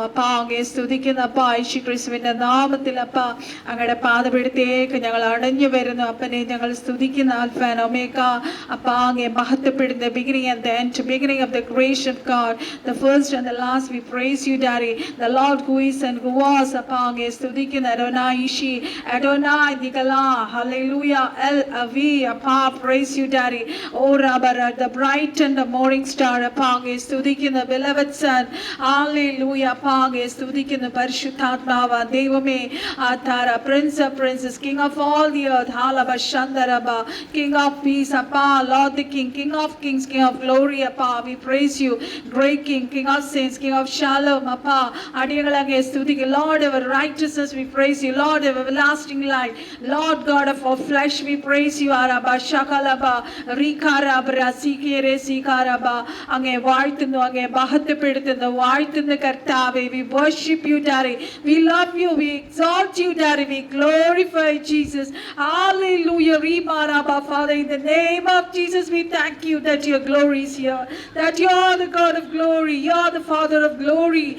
അപ്പാ അങ്ങേ സ്തുതിക്കുന്ന അപ്പ യേശു ക്രിസ്തുവിന്റെ നാമത്തിൽ അപ്പ അങ്ങയുടെ പാദപീഠത്തേക്ക് ഞങ്ങൾ അടഞ്ഞു വരുന്നു. അപ്പനെ ഞങ്ങൾ സ്തുതിക്കുന്ന ആൽഫ ആൻഡ് ഒമേഗ അപ്പ അങ്ങേ മഹത്വപ്പെടുന്ന beginning and the end, beginning of the creation of God, the first and the last. We praise you, Daddy, the Lord who is and who was. അപ്പ അങ്ങേ സ്തുതിക്കുന്ന Adonai Ishi, Adonai Nigala, hallelujah, El Avi. അപ്പ praise you, Daddy. Oh Rabara, the bright and the morning star. അപ്പ അങ്ങേ സ്തുതിക്കുന്ന beloved son, hallelujah. പാകെ സ്തുതിക്കുന്ന പരിശുദ്ധാത്മാവ ദൈവമേ ആധാര prince of princes king of all the earth ഹാലബ ശന്ദരബ കിങ് ഓഫ് പീസ് അപ്പാ Lord the king of kings king of glory അപ്പാ we praise you great king of saints king of shalom അപ്പാ അടിയങ്ങളെ സ്തുതിക്കുക Lord our righteousness we praise you Lord our everlasting life Lord God of our flesh we praise you ആരബ ശകലബ റീകാരബ സീകേരെ സീകാരബ അങ്ങേ വാഴ്ത്തുന്നു അങ്ങേ മഹത്വപ്പെടുത്തുന്നു വാഴ്ത്തുന്നു കർത്താവേ. We worship you, Daddy. We love you. We exalt you, Daddy. We glorify Jesus. Hallelujah. Father, in the name of Jesus, we thank you that your glory is here. That you are the God of glory. You are the Father of glory.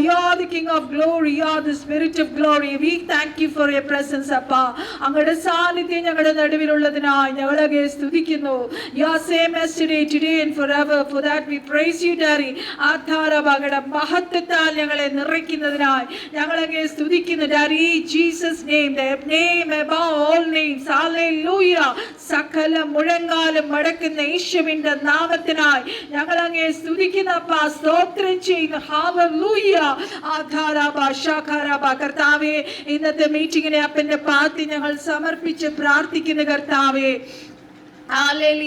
You are the King of glory. You are the Spirit of glory. We thank you for your presence, Appa. അങ്ങയുടെ സാന്നിധ്യം ഞങ്ങളുടെ നടുവിലുള്ളതിനായി ഞങ്ങളെ സ്തുതിക്കുന്നു. You are same yesterday, today and forever. For that we praise you, Daddy. അങ്ങയുടെ മഹത്വത്താൽ ഞങ്ങളെ നിറയ്ക്കുന്നതിനായി ഞങ്ങളെ സ്തുതിക്കുന്നു. Daddy, Jesus name, the name above all names. Hallelujah. സകല മുഴങ്കാലും മടക്കുന്ന യേശുവിന്റെ നാമത്തിനായി ഞങ്ങളെ സ്തുതിക്കുന്ന അപ്പാ സ്തോത്രം ചെയ്യുന്നു. Hallelujah. ആധാരബ ശാഖാരബ കർത്താവേ ഇന്നത്തെ മീറ്റിംഗിനെ അപ്പന്റെ പാദത്തിൽ ഞങ്ങൾ സമർപ്പിച്ച് പ്രാർത്ഥിക്കുന്ന കർത്താവേ.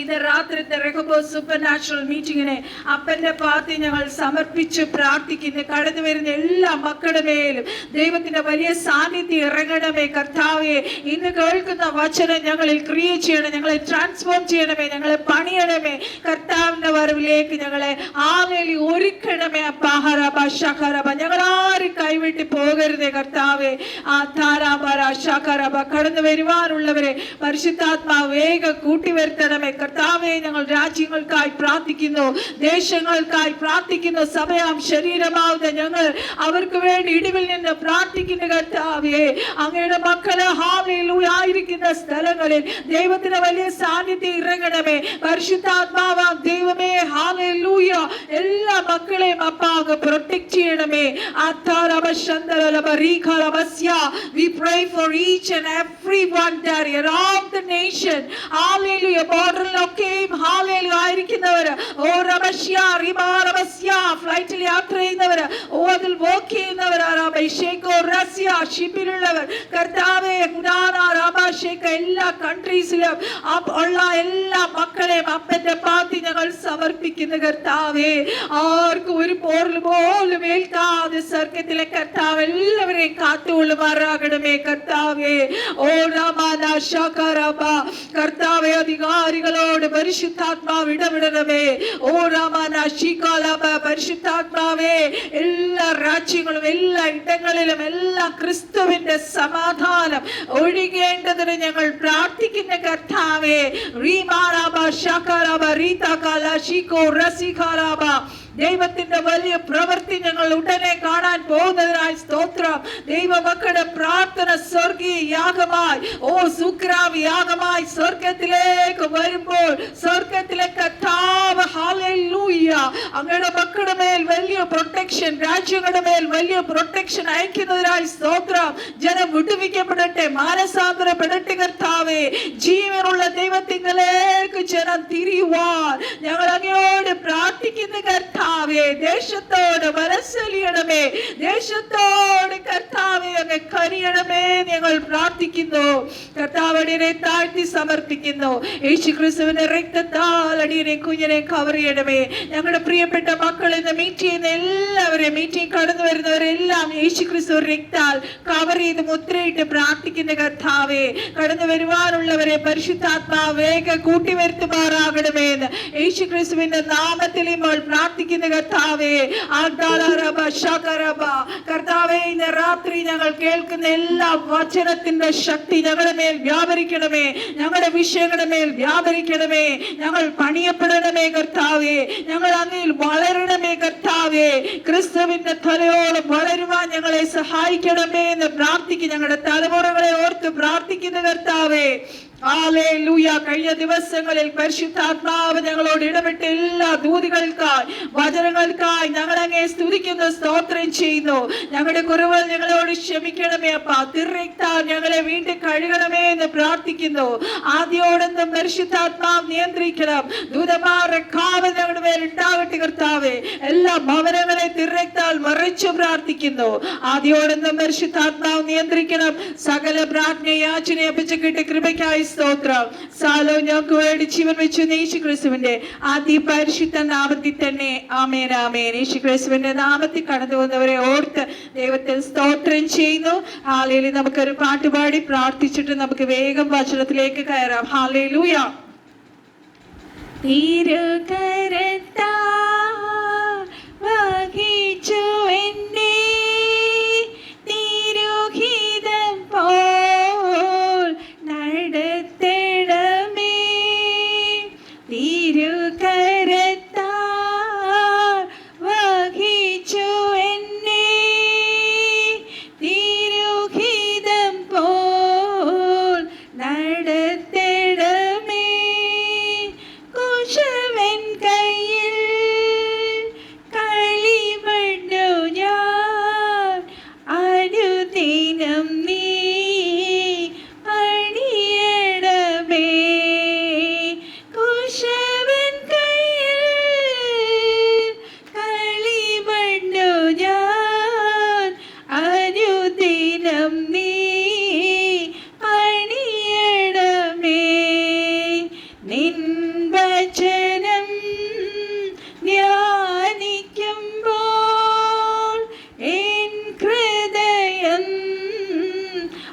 ഇത് രാത്രിത്തെ റെഹോബോത്ത് സൂപ്പർ നാച്ചുറൽ മീറ്റിങ്ങിനെ അപ്പന്റെ പാദത്തിൽ ഞങ്ങൾ സമർപ്പിച്ച് പ്രാർത്ഥിക്കുന്നു. കടന്നു വരുന്ന എല്ലാ മക്കളുടെ മേലും ദൈവത്തിന്റെ വലിയ സാന്നിധ്യം ഇറങ്ങണമേ കർത്താവേ. ഇന്ന് കേൾക്കുന്ന വചനം ഞങ്ങളിൽ ക്രിയ ചെയ്യണം, ഞങ്ങളെ ട്രാൻസ്ഫോം ചെയ്യണമേ, ഞങ്ങളെ പണിയണമേ. കർത്താവിന്റെ വരവിലേക്ക് ഞങ്ങളെ ഒരുക്കണമേ അപ്പാഹരബ ശഖരബ. ഞങ്ങളാരും കൈവിട്ട് പോകരുതേ കർത്താവേ. ആധാരാബര ശഖരബ കടന്നു വരുവാനുള്ളവരെ പരിശുദ്ധാത്മാവ് വേഗം കൂട്ടിവരുത്തണമേ കർത്താവേ. ഞങ്ങൾ രാജ്യങ്ങൾക്കായി പ്രാർത്ഥിക്കുന്നു, ദേശങ്ങൾക്കായി പ്രാർത്ഥിക്കുന്നു. സഭയാം ശരീരമാവുന്ന ഞങ്ങൾ അവർക്ക് വേണ്ടി ഇടിവിൽ നിന്ന് പ്രാർത്ഥിക്കുന്നു കർത്താവേ. അങ്ങയുടെ മക്കളെ ഹല്ലേലൂയ ആയിരിക്കുന്ന സ്ഥലങ്ങളിൽ ദൈവത്തിന്റെ വലിയ സാന്നിധ്യം ഇറങ്ങണമേ. പരിശുദ്ധാത്മാവാം ദൈവമേ ഹല്ലേലൂയ എല്ലാ മക്കളെയും അപ്പാകെ പ്രൊട്ടക്ട് ചെയ്യണമേ. We pray for each and every one that around the nation. Hallelujah. ബോർഡറിലൊക്കെയും ഹല്ലേലൂയ ആയിരിക്കുന്നവര് ഫ്ലൈറ്റിൽ യാത്ര ചെയ്യുന്നവര് അതിൽ വർക്ക് ചെയ്യുന്നവര് ഷിപ്പിലുള്ളവർ കർത്താവേ എല്ലാ കൺട്രീസിലും ഉള്ള എല്ലാ മക്കളെയും അപ്പന്റെ പാദത്തിൽ ഞങ്ങൾ സമർപ്പിക്കുന്നു കർത്താവേ. ആർക്കും ഒരു പോർല് പോലും ഏൽക്കാതെ സ്വർഗ്ഗത്തിലെ കർത്താവ് എല്ലാവരെയും കാത്തുകൊള്ളുമാറാകണമേ കർത്താവേ. കർത്താവേ അധികാരികളോട് പരിശുദ്ധാത്മാവ് ഇടപെടണമേ. പരിശുദ്ധാത്മാവേ എല്ലാ രാജ്യങ്ങളും എല്ലാ ഇടങ്ങളിലും എല്ലാ ക്രിസ്തുവിന്റെ സമാധാനം ഒഴുകേണ്ടതിന് ഞങ്ങൾ പ്രാർത്ഥിക്കുന്ന കർത്താവേ. ദൈവത്തിന്റെ വലിയ പ്രവൃത്തി ഞങ്ങൾ ഉടനെ കാണാൻ പോകുന്നതിനായി സ്തോത്രം. ദൈവമക്കളുടെ പ്രാർത്ഥന സ്വർഗീയ യാഗമായി സുഗ്രാവി യാഗമായി സ്വർഗത്തിലേക്ക് വരുമ്പോൾ സ്വർഗത്തിലെ കർത്താവ് ഹല്ലേലൂയ അങ്ങയുടെ മക്കളുടെ മേൽ വലിയ പ്രൊട്ടക്ഷൻ, രാജ്യങ്ങളുടെ മേൽ വലിയ പ്രൊട്ടക്ഷൻ അയക്കുന്നതിനായി സ്തോത്രം. ജനം വിടുവിക്കപ്പെടട്ടെ, മാനസാന്തരപ്പെടട്ടെ കർത്താവേ. ജീവനുള്ള ദൈവത്തിലേക്ക് ജനം തിരിയുവാൻ ഞങ്ങൾ അങ്ങയോട് പ്രാർത്ഥിക്കുന്ന കർത്താവേ. ദേശത്തോട് മനസ്സലിയണമേ, ദേശത്തോട് കർത്താവേ അങ്ങ് കനിയണമേ ഞങ്ങൾ പ്രാർത്ഥിക്കുന്നു. കർത്താവ് അടിയനെ താഴ്ത്തി സമർപ്പിക്കുന്നു. യേശു ക്രിസ്തുവിന്റെ രക്തത്താൽ അടിയനെ കുഞ്ഞിനെ കവർ ചെയ്യണമേ. ഞങ്ങളുടെ പ്രിയപ്പെട്ട മക്കൾ ഇന്ന് മീറ്റ് ചെയ്യുന്ന എല്ലാവരെയും, മീറ്റിംഗ് കടന്നു വരുന്നവരെല്ലാം യേശു ക്രിസ്തു രക്താൽ കവർ ചെയ്ത് മുദ്രയിട്ട് പ്രാർത്ഥിക്കുന്ന കർത്താവേ. കടന്നു വരുവാനുള്ളവരെ പരിശുദ്ധാത്മാവ് വേഗം കൂട്ടിവരുത്തുമാറാകണമേ എന്ന് യേശു ക്രിസ്തുവിന്റെ നാമത്തിൽ ഇപ്പോൾ പ്രാർത്ഥിക്കുന്ന കർത്താവേ. കർത്താവേ, ഇന്ന് രാത്രി ഞങ്ങൾ കേൾക്കുന്ന എല്ലാ വചനത്തിന്റെ ശക്തി ഞങ്ങളുടെ മേൽ വ്യാപരിക്കണമേ, ഞങ്ങളുടെ വിഷയങ്ങളുടെ മേൽ വ്യാപരിക്കണമേ. ഞങ്ങൾ പണിയപ്പെടണമേ കർത്താവേ, ഞങ്ങൾ അതിൽ വളരണമേ കർത്താവേ. ക്രിസ്തുവിന്റെ തലയോളം വളരുവാൻ ഞങ്ങളെ സഹായിക്കണമേ എന്ന് പ്രാർത്ഥിക്കും. ഞങ്ങളുടെ തലമുറകളെ ഓർത്ത് പ്രാർത്ഥിക്കുന്ന കർത്താവേ. ഹല്ലേലൂയ. കഴിഞ്ഞ ദിവസങ്ങളിൽ പരിശുദ്ധാത്മാവ് ഞങ്ങളോട് ഇടപെട്ട എല്ലാ ദൂതികൾക്കായി, വചനങ്ങൾക്കായി ഞങ്ങൾ അങ്ങേ സ്തുതിക്കുന്നു, സ്തോത്രം ചെയ്യുന്നു. ഞങ്ങളുടെ കുറവുകൾ ഞങ്ങളോട് ക്ഷമിക്കണമേ അപ്പ. തിരുരക്തത്താൽ ഞങ്ങളെ വീണ്ടും കഴുകണമേ എന്ന് പ്രാർത്ഥിക്കുന്നു. ആദ്യോടൊന്നും പരിശുദ്ധാത്മാവ് നിയന്ത്രിക്കണം. ദൂതന്മാരുടെ കാവൽ ഞങ്ങളുടെ മേൽ ഉണ്ടാകട്ടെ കർത്താവേ. എല്ലാ ഭവനങ്ങളെ തിരുരക്തത്താൽ മറിച്ചു പ്രാർത്ഥിക്കുന്നു. ആദ്യോടൊന്നും പരിശുദ്ധാത്മാവ് നിയന്ത്രിക്കണം. സകല പ്രാർത്ഥന യാചനയെ അപേക്ഷിക്കട്ടെ. കൃപയ്ക്കായി സ്തോത്രം. സാലോ ഞങ്ങൾക്ക് വേണ്ടി ജീവൻ വെച്ചു യേശു ക്രിസ്തുവിന്റെ അതിപരിശുദ്ധ നാമത്തിൽ തന്നെ ആമേൻ, ആമേൻ. യേശു ക്രിസ്തുവിന്റെ നാമത്തിൽ കടന്നു വന്നവരെ ഓർത്ത് ദൈവത്തിൽ സ്തോത്രം ചെയ്യുന്നു. ഹല്ലേലൂയ. നമുക്കൊരു പാട്ടുപാടി പ്രാർത്ഥിച്ചിട്ട് നമുക്ക് വേഗം വചനത്തിലേക്ക് കയറാം. ഹല്ലേലൂയ. വഹിച്ചു എന്നെ തിരുഹിതം പോൽ നടത്തണമേ. തിരുകരത്താൽ വഹിച്ചു എന്നെ തിരുഹിതം പോൽ നടത്തണമേ. കുശവൻ കയ്യിൽ കളിമണ്ണു ഞാൻ അനുദിനം നീ പണിയണമേ. കുശവൻ കയ്യിൽ കളിമണ്ണു ഞാൻ അനുദിനം നീ പണിയണമേ. നിൻ വചനം ധ്യാനിക്കുമ്പോൾ എൻ ഹൃദയം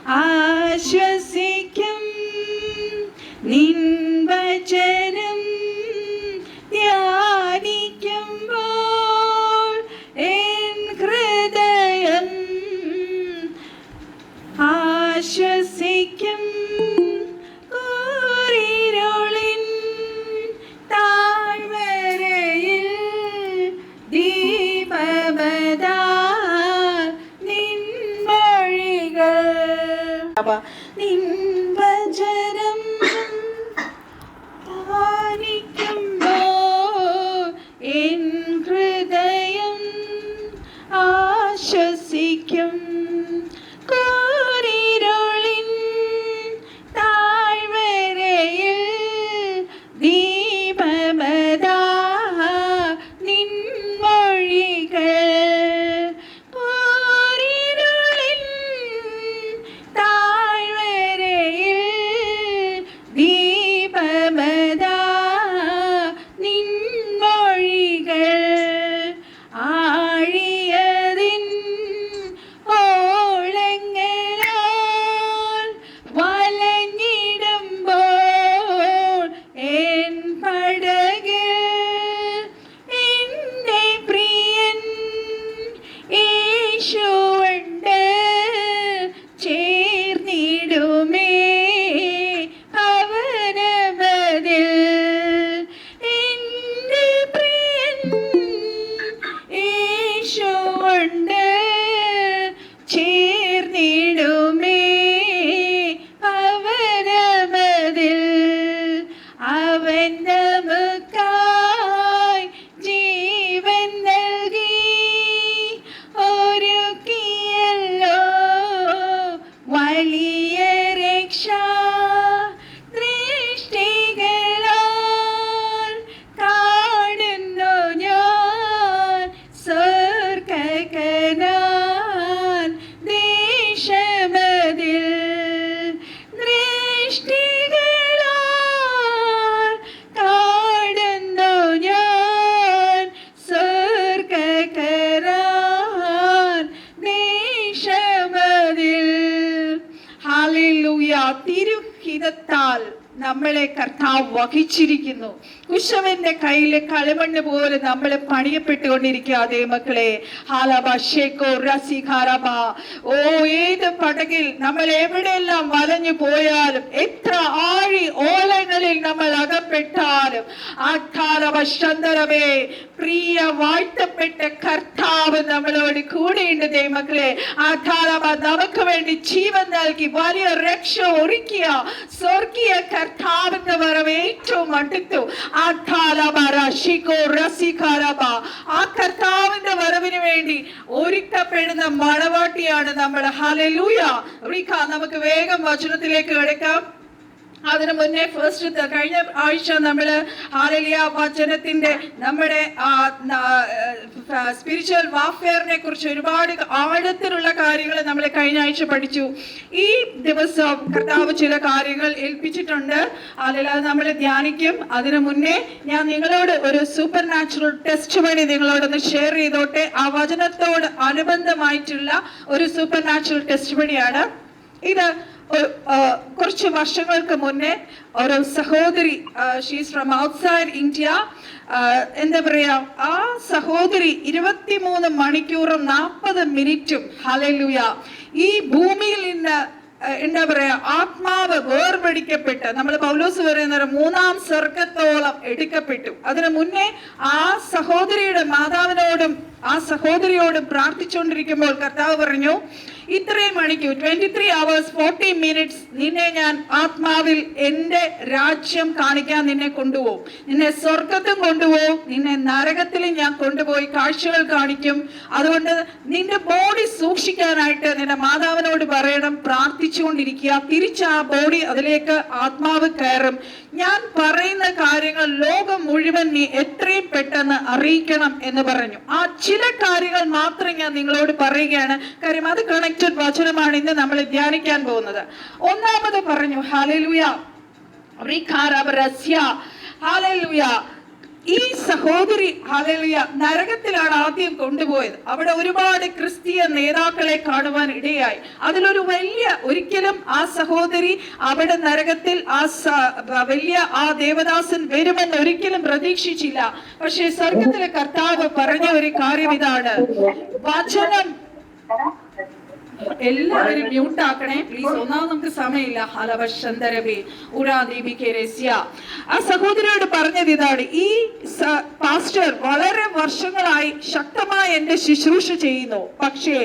ആശ്വസിക്കും. നിൻ വചനം ധ്യാനിക്കുമ്പോൾ എൻ ഹൃദയം ആശ്വസിക്കും. കൂരിരുളിൻ താഴ്വരയിൽ ദീപമതാൽ നിൻ മൊഴികൾ, നിൻ വചനം ധ്യാനിക്കുമ്പോൾ എൻ ഹൃദയം ആശ്വസിക്കും. കൂരിരുളിൻ താഴ്വരയിൽ ദീപമതാ നിൻ മൊഴികൾ. കൂരിരുളിൻ താഴ്വരയിൽ ദീപമതാ നിൻ മൊഴികൾ. ആഴിയതിൻ ഓളങ്ങളാൽ വലഞ്ഞിടുമ്പോൾ എൻ പടകിൽ എന്റെ പ്രിയൻ യേശുവുണ്ട് ചേർന്നിടുമേ അവനവതിൽ. എന്റെ പ്രിയൻ യേശുവുണ്ട് ചേർന്നിടുമേ അവനവതിൽ. അവൻ നമുക്കായി ജീവൻ നൽകി ഒരുക്കിയല്ലോ വലിയ രക്ഷ. ദൃഷ്ടികളാൽ കാണുന്നു ഞാൻ സ്വർഗ്ഗകനാൻ ദേശമതിൽ. ദൃഷ്ടികളാൽ കാണുന്നു ഞാൻ സ്വർഗ്ഗകനാൻ ദേശമതിൽ. ഹല്ലേലൂയ. തിരുഹിതത്താൽ നമ്മളെ കർത്താവ് വഹിച്ചിരിക്കുന്നു. കുശവന്റെ കയ്യിലെ കളിമണ്ണ് പോലെ നമ്മൾ പണിയപ്പെട്ടുകൊണ്ടിരിക്കാതെ മക്കളെ. ഓ, ഏത് പടകിൽ നമ്മൾ എവിടെയെല്ലാം വലഞ്ഞു പോയാലും, എത്ര ആഴി ഓലങ്ങളിൽ നമ്മൾ അകപ്പെട്ടാലും, പ്രിയ വാഴ്ത്തപ്പെട്ട കർത്താവ് നമ്മളോട് കൂടെയുണ്ട് ദൈവമക്കളെ. നമുക്ക് വേണ്ടി ജീവൻ നൽകി വലിയ രക്ഷ ഒരുക്കിയ സ്വർഗീയ കർത്താവിന്റെ വരവ് ഏറ്റവും അടുത്തു. ആ കർത്താവിന്റെ വരവിന് വേണ്ടി ഒരുക്കപ്പെടുന്ന മണവാട്ടിയാണ് നമ്മൾ. ഹല്ലേലൂയ. നമുക്ക് വേഗം വചനത്തിലേക്ക് കിടക്കാം. അതിനു മുന്നേ കഴിഞ്ഞ ആഴ്ച നമ്മള് ഹല്ലേലൂയ വചനത്തിന്റെ നമ്മുടെ സ്പിരിച്വൽ വാർഫെയറിനെ കുറിച്ച് ഒരുപാട് ആഴത്തിലുള്ള കാര്യങ്ങൾ നമ്മൾ കഴിഞ്ഞ ആഴ്ച പഠിച്ചു. ഈ ദിവസം കർത്താവ് ചില കാര്യങ്ങൾ ഏൽപ്പിച്ചിട്ടുണ്ട്. അതിൽ നമ്മൾ ധ്യാനിക്കും. അതിനു മുന്നേ ഞാൻ നിങ്ങളോട് ഒരു സൂപ്പർ നാച്ചുറൽ ടെസ്റ്റ് വഴി നിങ്ങളോടൊന്ന് ഷെയർ ചെയ്തോട്ടെ. ആ വചനത്തോട് അനുബന്ധമായിട്ടുള്ള ഒരു സൂപ്പർ നാച്ചുറൽ ടെസ്റ്റ് വഴിയാണ് ഇത്. കുറച്ച് വർഷങ്ങൾക്ക് മുന്നേ ഒരു സഹോദരി, ഷീസ് ഫ്രം ഔട്ട്സൈഡ് ഇന്ത്യ, എന്താ പറയാ, ആ സഹോദരി 23 മണിക്കൂറും 40 മിനിറ്റും ഹല്ലേലൂയ ഈ ഭൂമിയിൽ നിന്ന് എന്താ പറയാ ആത്മാവ് വേർപെടിക്കപ്പെട്ട്, നമ്മൾ പൗലോസ് പറയുന്ന 3-ാം സ്വർഗത്തോളം എടുക്കപ്പെട്ടു. അതിനു മുന്നേ ആ സഹോദരിയുടെ മാതാവിനോടും ആ സഹോദരിയോടും പ്രാർത്ഥിച്ചുകൊണ്ടിരിക്കുമ്പോൾ കർത്താവ് പറഞ്ഞു, ഇത്രയും മണിക്കൂർ 23 hours 40 minutes നിന്നെ ഞാൻ ആത്മാവിൽ എന്റെ രാജ്യം കാണിക്കാൻ നിന്നെ കൊണ്ടുപോകും. നിന്നെ സ്വർഗത്തും കൊണ്ടുപോകും, നിന്നെ നരകത്തിലും ഞാൻ കൊണ്ടുപോയി കാഴ്ചകൾ കാണിക്കും. അതുകൊണ്ട് നിന്റെ ബോഡി സൂക്ഷിക്കാനായിട്ട് നിന്റെ മാതാവിനോട് പറയണം, പ്രാർത്ഥിച്ചുകൊണ്ടിരിക്കുക. തിരിച്ച് ആ ബോഡി അതിലേക്ക് ആത്മാവ് കയറും. ഞാൻ പറയുന്ന കാര്യങ്ങൾ ലോകം മുഴുവൻ നീ എത്രയും പെട്ടെന്ന് അറിയിക്കണം എന്ന് പറഞ്ഞു. ആ ചില കാര്യങ്ങൾ മാത്രം ഞാൻ നിങ്ങളോട് പറയുകയാണ്. കാര്യം അത് കണക്റ്റഡ് വചനമാണ് ഇന്ന് നമ്മൾ ധ്യാനിക്കാൻ പോകുന്നത്. ഒന്നാമത് പറഞ്ഞു ഹല്ലേലൂയ, ഹല്ലേലൂയ. ഈ സഹോദരി ഹല്ലേലൂയ നരകത്തിലാണ് ആദ്യം കൊണ്ടുപോയത്. അവിടെ ഒരുപാട് ക്രിസ്തീയ നേതാക്കളെ കാണുവാൻ ഇടയായി. അതിലൊരു ഒരിക്കലും ആ സഹോദരി അവിടെ നരകത്തിൽ വലിയ ആ ദേവദാസൻ വരുമെന്ന് ഒരിക്കലും പ്രതീക്ഷിച്ചില്ല. പക്ഷേ സ്വർഗത്തിലെ കർത്താവ് പറഞ്ഞ ഒരു കാര്യം ഇതാണ്, വചനം. എല്ലാവരും മ്യൂട്ട് ആക്കണേ പ്ലീസ്, ഒന്നാമത് നമുക്ക് സമയമില്ല. ആ സഹോദരിയോട് പറഞ്ഞത് ഇതാണ്, ഈ പാസ്റ്റർ വളരെ വർഷങ്ങളായി ശക്തമായി എന്റെ ശുശ്രൂഷ ചെയ്യുന്നു. പക്ഷേ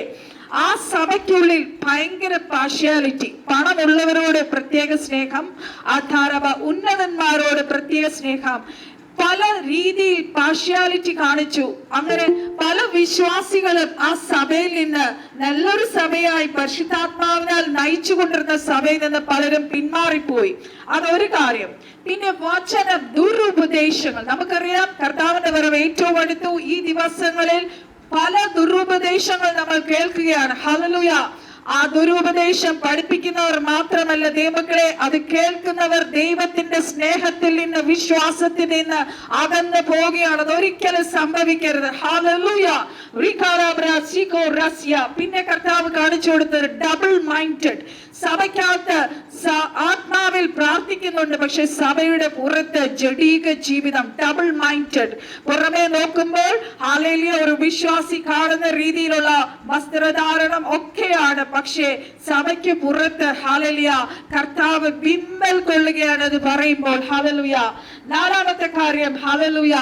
ആ സഭയ്ക്കുള്ളിൽ ഭയങ്കര പാർഷ്യാലിറ്റി, പണമുള്ളവരോട് പ്രത്യേക സ്നേഹം, ഉന്നതന്മാരോട് പ്രത്യേക സ്നേഹം, പല രീതിയിൽ പാർഷ്യാലിറ്റി കാണിച്ചു. അങ്ങനെ പല വിശ്വാസികളും ആ സഭയിൽ നിന്ന്, നല്ലൊരു സഭയായി പരിശുദ്ധാത്മാവിനാൽ നയിച്ചു കൊണ്ടിരുന്ന സഭയിൽ നിന്ന് പലരും പിന്മാറിപ്പോയി. അതൊരു കാര്യം. പിന്നെ വചനം, ദുരുപദേശങ്ങൾ. നമുക്കറിയാം കർത്താവിന്റെ വരവ് ഏറ്റവും അടുത്തു. ഈ ദിവസങ്ങളിൽ പല ദുരുപദേശങ്ങൾ നമ്മൾ കേൾക്കുകയാണ്. ഹല്ലേലൂയ. ആ ദുരുപദേശം പഠിപ്പിക്കുന്നവർ മാത്രമല്ല ദൈവമക്കളെ, അത് കേൾക്കുന്നവർ ദൈവത്തിന്റെ സ്നേഹത്തിൽ നിന്ന്, വിശ്വാസത്തിൽ നിന്ന് അകന്നു പോവുകയാണ്. അതൊരിക്കലും സംഭവിക്കരുത്. ഹല്ലേലൂയ. പിന്നെ കർത്താവ് കാണിച്ചു കൊടുത്തത് ഡബിൾ മൈൻഡഡ്. സഭയ്ക്കകത്ത് ആത്മാവിൽ പ്രാർത്ഥിക്കുന്നുണ്ട്, പക്ഷെ സഭയുടെ പുറത്ത് ജഡീക ജീവിതം, ഡബിൾ മൈൻഡഡ്. പുറമെ നോക്കുമ്പോൾ ഹല്ലേലൂയ ഒരു വിശ്വാസി കാണുന്ന രീതിയിലുള്ള വസ്ത്രധാരണം ഒക്കെയാണ്, പക്ഷേ സഭയ്ക്ക് പുറത്ത് ഹല്ലേലൂയ കർത്താവ് ബിംബൽ കൊള്ളുകയാണ് അത് പറയുമ്പോൾ. ഹല്ലേലൂയ. നാലാമത്തെ കാര്യം ഹല്ലേലൂയ,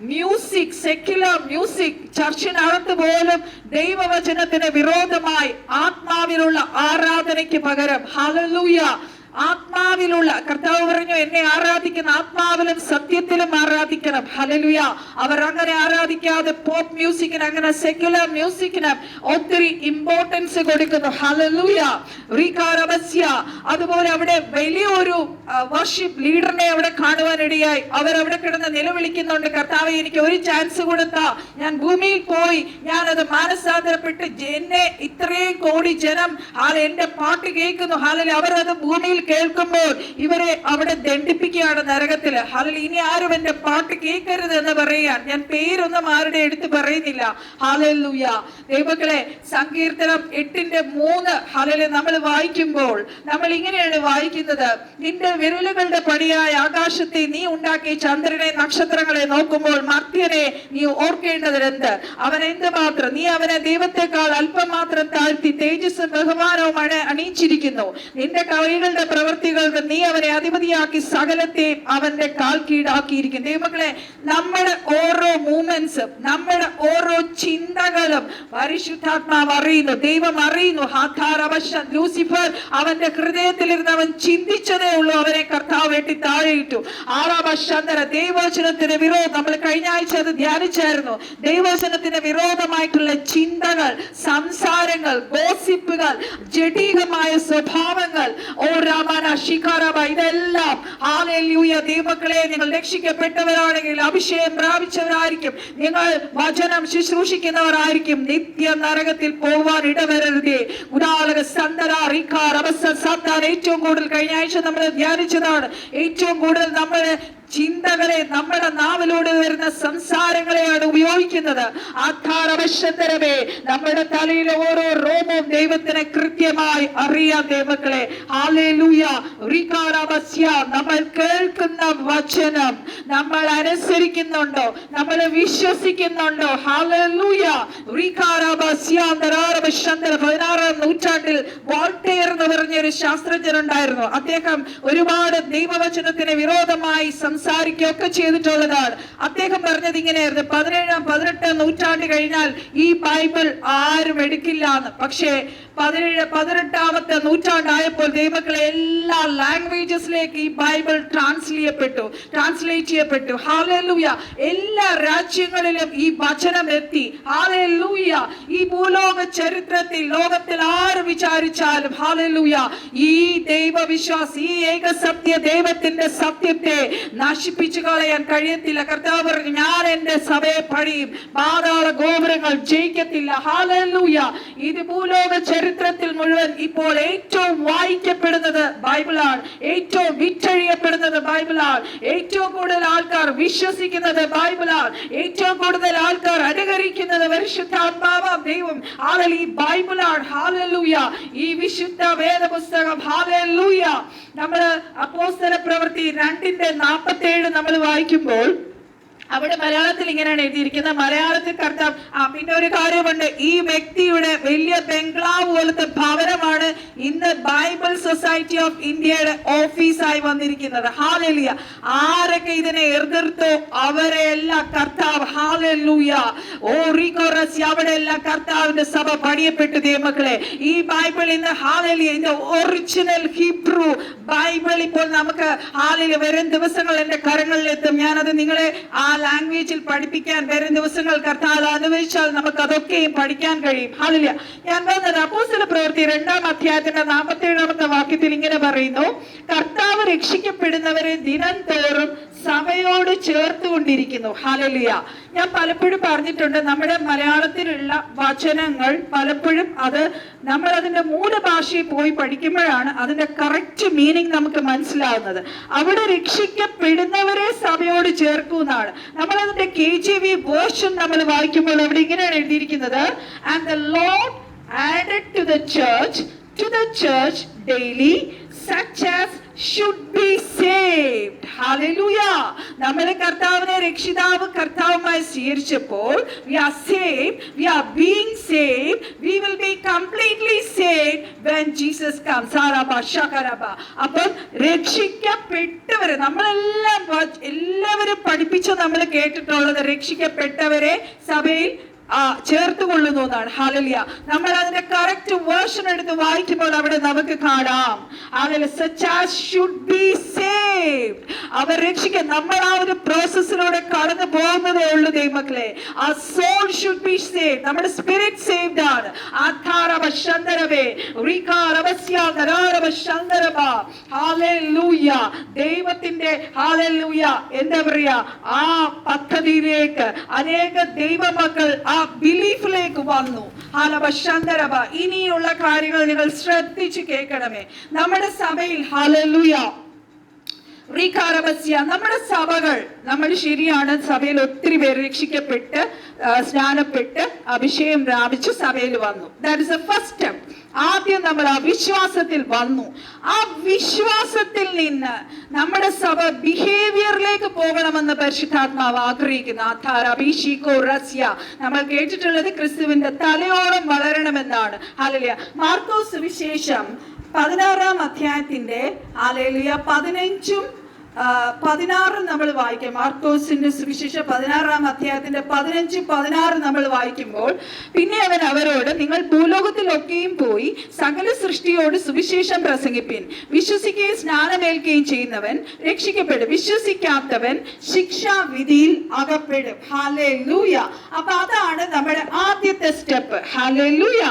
മ്യൂസിക്, സെക്യുലർ മ്യൂസിക്. ചർച്ചിനകത്ത് പോലും ദൈവവചനത്തിന് വിരോധമായി ആത്മാവിലുള്ള ആരാധനയ്ക്ക് പകരം ഹല്ലേലൂയ ആത്മാവിലുള്ള, കർത്താവ് പറഞ്ഞു എന്നെ ആരാധിക്കുന്ന ആത്മാവിലും സത്യത്തിലും ആരാധിക്കണം. ഹല്ലേലൂയ. അവർ അങ്ങനെ ആരാധിക്കാതെ പോപ്പ് മ്യൂസിക്കിന്, അങ്ങനെ സെക്യുലർ മ്യൂസിക്കിന് ഒത്തിരി ഇമ്പോർട്ടൻസ് കൊടുക്കുന്നു. ഹല്ലേലൂയ. അതുപോലെ അവിടെ വലിയൊരു വർഷിപ്പ് ലീഡറിനെ അവിടെ കാണുവാനിടയായി. അവരവിടെ കിടന്ന് നിലവിളിക്കുന്നുണ്ട്, കർത്താവേ എനിക്ക് ഒരു ചാൻസ് കൊടുത്താ ഞാൻ ഭൂമിയിൽ പോയി ഞാനത് മാനസാന്തരപ്പെട്ട്, എന്നെ ഇത്രയും കോടി ജനം എന്റെ പാട്ട് കേൾക്കുന്നു. ഹല്ലേലൂയ. അവരത് ഭൂമിയിൽ കേൾക്കുമ്പോൾ ഇവരെ അവിടെ ദണ്ഡിപ്പിക്കുകയാണ് നരകത്തില്. ഹല്ലേലൂയ. ഇനി ആരും എന്റെ പാട്ട് കേൾക്കരുത് എന്ന് പറയാൻ ഞാൻ പേരൊന്നും ആരുടെ എടുത്ത് പറയുന്നില്ല. ഹല്ലേലൂയ. ദൈവമക്കളെ, സങ്കീർത്തനം 8:3 ഹല്ലേലൂയ നമ്മൾ വായിക്കുമ്പോൾ നമ്മൾ ഇങ്ങനെയാണ് വായിക്കുന്നത്: നിന്റെ വിരലുകളുടെ പണിയായ ആകാശത്തെ നീ ഉണ്ടാക്കി ചന്ദ്രനെ നക്ഷത്രങ്ങളെ നോക്കുമ്പോൾ മർത്യനെ നീ ഓർക്കേണ്ടതിനെന്ത്? അവൻ എന്തുമാത്രം നീ അവനെ ദൈവത്തെക്കാൾ അല്പം മാത്രം താഴ്ത്തി തേജസ്സും ബഹുമാനവും അണിയിച്ചിരിക്കുന്നു. നിന്റെ കൈകളുടെ പ്രവൃത്തികൾക്ക് നീ അവനെ അധിപതിയാക്കി സകലത്തെയും അവന്റെ കാൽ കീഴാക്കിയിരിക്കുന്നു. ദൈവമക്കളെ, നമ്മുടെ ഓരോ മൂമെന്റ്സും നമ്മുടെ ഓരോ ചിന്തകളും പരിശുദ്ധാത്മാവ് അറിയുന്നു, ദൈവം അറിയുന്നു. ലൂസിഫർ അവന്റെ ഹൃദയത്തിലിരുന്ന് അവൻ ചിന്തിച്ചതേ ഉള്ളൂ, അവനെ കർത്താവ് വെട്ടി താഴെയിട്ടു. ദൈവവചനത്തിന് വിരോധം, നമ്മൾ കഴിഞ്ഞ ആഴ്ച അത് ധ്യാനിച്ചായിരുന്നു. ദൈവവചനത്തിന് വിരോധമായിട്ടുള്ള ചിന്തകൾ, സംസാരങ്ങൾ, ഗോസിപ്പുകൾ, ജഡികമായ സ്വഭാവങ്ങൾ, ഇതെല്ലാം ഹല്ലേലൂയ ദൈവമക്കളെ, നിങ്ങൾ രക്ഷിക്കപ്പെട്ടവരാണെങ്കിൽ, അഭിഷേകം പ്രാപിച്ചവരായിരിക്കും, നിങ്ങൾ വചനം ശുശ്രൂഷിക്കുന്നവരായിരിക്കും, നിത്യ നരകത്തിൽ പോവാൻ ഇടവരരുതേ. ഏറ്റവും കൂടുതൽ കഴിഞ്ഞ ആഴ്ച നമ്മൾ ധ്യാനിച്ചതാണ്. ഏറ്റവും കൂടുതൽ നമ്മുടെ ചിന്തകളെ, നമ്മുടെ നാവിലൂടെ വരുന്ന സംസാരങ്ങളെയാണ് ഉപയോഗിക്കുന്നത്. നമ്മുടെ തലയിലെ ഓരോ റോമവും ദൈവത്തിന് കൃത്യമായി അറിയാം. ദൈവമക്കളെ, ഹല്ലേലൂയ. നമ്മൾ കേൾക്കുന്ന വചനം നമ്മൾ അനുസരിക്കുന്നുണ്ടോ? നമ്മൾ വിശ്വസിക്കുന്നുണ്ടോ? ഹല്ലേലൂയ. 16-ാം നൂറ്റാണ്ടിൽ വോൾട്ടയർ എന്ന് പറഞ്ഞൊരു ശാസ്ത്രജ്ഞനുണ്ടായിരുന്നു. അദ്ദേഹം ഒരുപാട് ദൈവവചനത്തിന് വിരോധമായി സംസാരിക്കുകയൊക്കെ ചെയ്തിട്ടുള്ളതാണ്. അദ്ദേഹം പറഞ്ഞത് ഇങ്ങനെയായിരുന്നു: 17-18 നൂറ്റാണ്ട് കഴിഞ്ഞാൽ ഈ ബൈബിൾ ആരും എടുക്കില്ല എന്ന്. പക്ഷേ 18-ാമത്തെ നൂറ്റാണ്ടായപ്പോൾ ദൈവമക്കളെ, എല്ലാ ലാംഗ്വേജസിലേക്ക് ഈ ബൈബിൾ ട്രാൻസ്ലേറ്റ് ചെയ്യപ്പെട്ടു. ഹല്ലേലൂയ. എല്ലാ രാജ്യങ്ങളിലും ഈ വചനം എത്തി. ഹല്ലേലൂയ. ഈ ഭൂലോക ചരിത്രത്തിൽ ലോകത്തിൽ ആര് വിചാരിച്ചാലും ഹല്ലേലൂയ ഈ ദൈവവിശ്വാസം, ഈ ഏകസത്യ ദൈവത്തിന്റെ സത്യത്തെ നശിപ്പിച്ചു കളയാൻ കഴിയത്തില്ല. കർത്താവ് പറഞ്ഞു, ഞാൻ എന്റെ സഭയെ പണിയും, പാതാള ഗോപുരങ്ങൾ ജയിക്കത്തില്ല. ഹല്ലേലൂയ. ഇത് ഭൂലോക ചരിത്രത്തിൽ മുഴുവൻ ഇപ്പോൾ ഏറ്റവും വായിക്കപ്പെടുന്നത് ബൈബിളാണ്, ഏറ്റവും വിറ്റഴിയപ്പെടുന്നത് ബൈബിളാണ്, ഏറ്റവും കൂടുതൽ ആൾക്കാർ വിശ്വസിക്കുന്നത് ബൈബിളാണ്, ഏറ്റവും കൂടുതൽ ആൾക്കാർ അനുകരിക്കുന്നത് പരിശുദ്ധാത്മാവാം ദൈവം ഈ ബൈബിളാണ്. ഹല്ലേലൂയ. ഈ വിശുദ്ധ വേദപുസ്തകം ഹല്ലേലൂയ. നമ്മൾ അപ്പോസ്തല പ്രവൃത്തി 2:47 നമ്മൾ വായിക്കുമ്പോൾ അവിടെ മലയാളത്തിൽ ഇങ്ങനെയാണ് എഴുതിയിരിക്കുന്നത്. മലയാളത്തിൽ കർത്താവ് പിന്നെ ഒരു കാര്യമുണ്ട്, ഈ വ്യക്തിയുടെ വലിയ ബംഗ്ലാവ് പോലത്തെ ഭവനമാണ് ഇന്ന് ബൈബിൾ സൊസൈറ്റി ഓഫ് ഇന്ത്യയുടെ ഓഫീസായി വന്നിരിക്കുന്നത്. ഹല്ലേലൂയ. ആരൊക്കെ ഇതിനെ എതിർത്തോ അവരെ എല്ലാം കർത്താവ് ഹല്ലേലൂയ അവിടെ എല്ലാം കർത്താവിന്റെ സഭ പണിയപ്പെട്ടു. ദൈവമക്കളെ, ഈ ബൈബിൾ ഇന്ന് ഹല്ലേലൂയ ഇതിന്റെ ഒറിജിനൽ ഹീബ്രു ബൈബിൾ ഇപ്പോൾ നമുക്ക് ഹല്ലേലൂയ വരും ദിവസങ്ങൾ എന്റെ കരങ്ങളിലെത്തും. ഞാനത് നിങ്ങളെ ആ ലാംഗ്വേജിൽ പഠിപ്പിക്കാൻ വരും ദിവസങ്ങൾ കർത്താവ് അനുവദിച്ചാൽ നമുക്ക് അതൊക്കെയും പഠിക്കാൻ കഴിയും. ഹല്ലേലൂയ. ഞാൻ പറഞ്ഞത് അപ്പോസ്തല പ്രവൃത്തി 2-ാം അധ്യായത്തിന്റെ 47-ാമത്തെ വാക്യത്തിൽ ഇങ്ങനെ പറയുന്നു: കർത്താവ് രക്ഷിക്കപ്പെടുന്നവരെ ദിനം തോറും സഭയോട് ചേർത്തുകൊണ്ടിരിക്കുന്നു. ഹല്ലേലൂയ. ഞാൻ പലപ്പോഴും പറഞ്ഞിട്ടുണ്ട്, നമ്മുടെ മലയാളത്തിലുള്ള വചനങ്ങൾ പലപ്പോഴും നമ്മൾ അതിന്റെ മൂലഭാഷയിൽ പോയി പഠിക്കുമ്പോഴാണ് അതിന്റെ കറക്റ്റ് മീനിങ് നമുക്ക് മനസ്സിലാവുന്നത്. അവിടെ രക്ഷിക്കപ്പെടുന്നവരെ സഭയോട് ചേർക്കുമെന്നാണ്. നമ്മൾ അതിന്റെ KJV വേർഷൻ നമ്മൾ വായിക്കുമ്പോൾ അവിടെ ഇങ്ങനെയാണ് എഴുതിയിരിക്കുന്നത്: and the Lord added to the church daily such as should be saved. Hallelujah. നമ്മളെ കർത്താവിനെ രക്ഷിതാവ് കർത്താവുമായി സ്വീകരിച്ചപ്പോൾ we are saved, we are being saved, we will be completely saved when Jesus comes. അപ്പോൾ രക്ഷിക്കപ്പെട്ടവരെ എല്ലാവരും പഠിപ്പിച്ച് നമ്മൾ കേട്ടിട്ടുള്ളത് രക്ഷിക്കപ്പെട്ടവരെ സഭയിൽ ചേർത്തുകൊള്ളുന്നു എന്നാണ്. ഹല്ലേലൂയ. നമ്മൾ അതിന്റെ കറക്റ്റ് വേർഷൻ എടുത്ത് വായിക്കുമ്പോൾ അവിടെ നമുക്ക് കാണാം such as should be saved. അവർ രക്ഷിക്കാൻ നമ്മൾ ആ ഒരു പ്രോസസ്സിലൂടെ കടന്നു പോകുന്നതേ ഉള്ളൂ. ദൈവമക്കളെ, ആ സോൾ ഷുഡ് ബി സേവ്ഡ്. നമ്മുടെ സ്പിരിറ്റ് സേവ്ഡ് ആണ്. ദൈവത്തിന്റെ ഹല്ലേലൂയ എന്താ പറയാ ആ പദ്ധതിയിലേക്ക് അനേക ദൈവമക്കൾ ആ ബിലീഫിലേക്ക് വന്നു. ഇനിയുള്ള കാര്യങ്ങൾ നിങ്ങൾ ശ്രദ്ധിച്ചു കേൾക്കണമേ. നമ്മുടെ സഭയിൽ ഹല്ലേലൂയ നമ്മുടെ സഭകൾ, നമ്മൾ ശരിയാണ്, സഭയിൽ ഒത്തിരി പേര് രക്ഷിക്കപ്പെട്ട് സ്നാനപ്പെട്ട് അഭിഷേകം പ്രാപിച്ച് സഭയിൽ വന്നു. That is the first step. ആദ്യം നമ്മൾ ആ വിശ്വാസത്തിൽ വന്നു. ആ വിശ്വാസത്തിൽ നിന്ന് നമ്മുടെ സഭ ബിഹേവിയറിലേക്ക് പോകണമെന്ന് പരിശുദ്ധാത്മാവ് ആഗ്രഹിക്കുന്നു. നമ്മൾ കേട്ടിട്ടുള്ളത് ക്രിസ്തുവിന്റെ തലയോളം വളരണമെന്നാണ്. ഹല്ലേലൂയ. മാർക്കോസ് സുവിശേഷം 16-ാം അധ്യായത്തിന്റെ 15-ഉം 16 നമ്മൾ വായിക്കാം. മാർക്കോസിന്റെ സുവിശേഷം 16-ാം അധ്യായത്തിന്റെ 15-16 നമ്മൾ വായിക്കുമ്പോൾ, പിന്നെ അവൻ അവരോട്, നിങ്ങൾ ഭൂലോകത്തിലൊക്കെയും പോയി സകല സൃഷ്ടിയോട് സുവിശേഷം പ്രസംഗിപ്പിൻ. വിശ്വസിക്കുകയും സ്നാനമേൽക്കുകയും ചെയ്യുന്നവൻ രക്ഷിക്കപ്പെടും, വിശ്വസിക്കാത്തവൻ ശിക്ഷാവിധിയിൽ അകപ്പെടും. ഹല്ലേലൂയ. അപ്പൊ അതാണ് നമ്മുടെ ആദ്യത്തെ സ്റ്റെപ്പ്. ഹല്ലേലൂയ.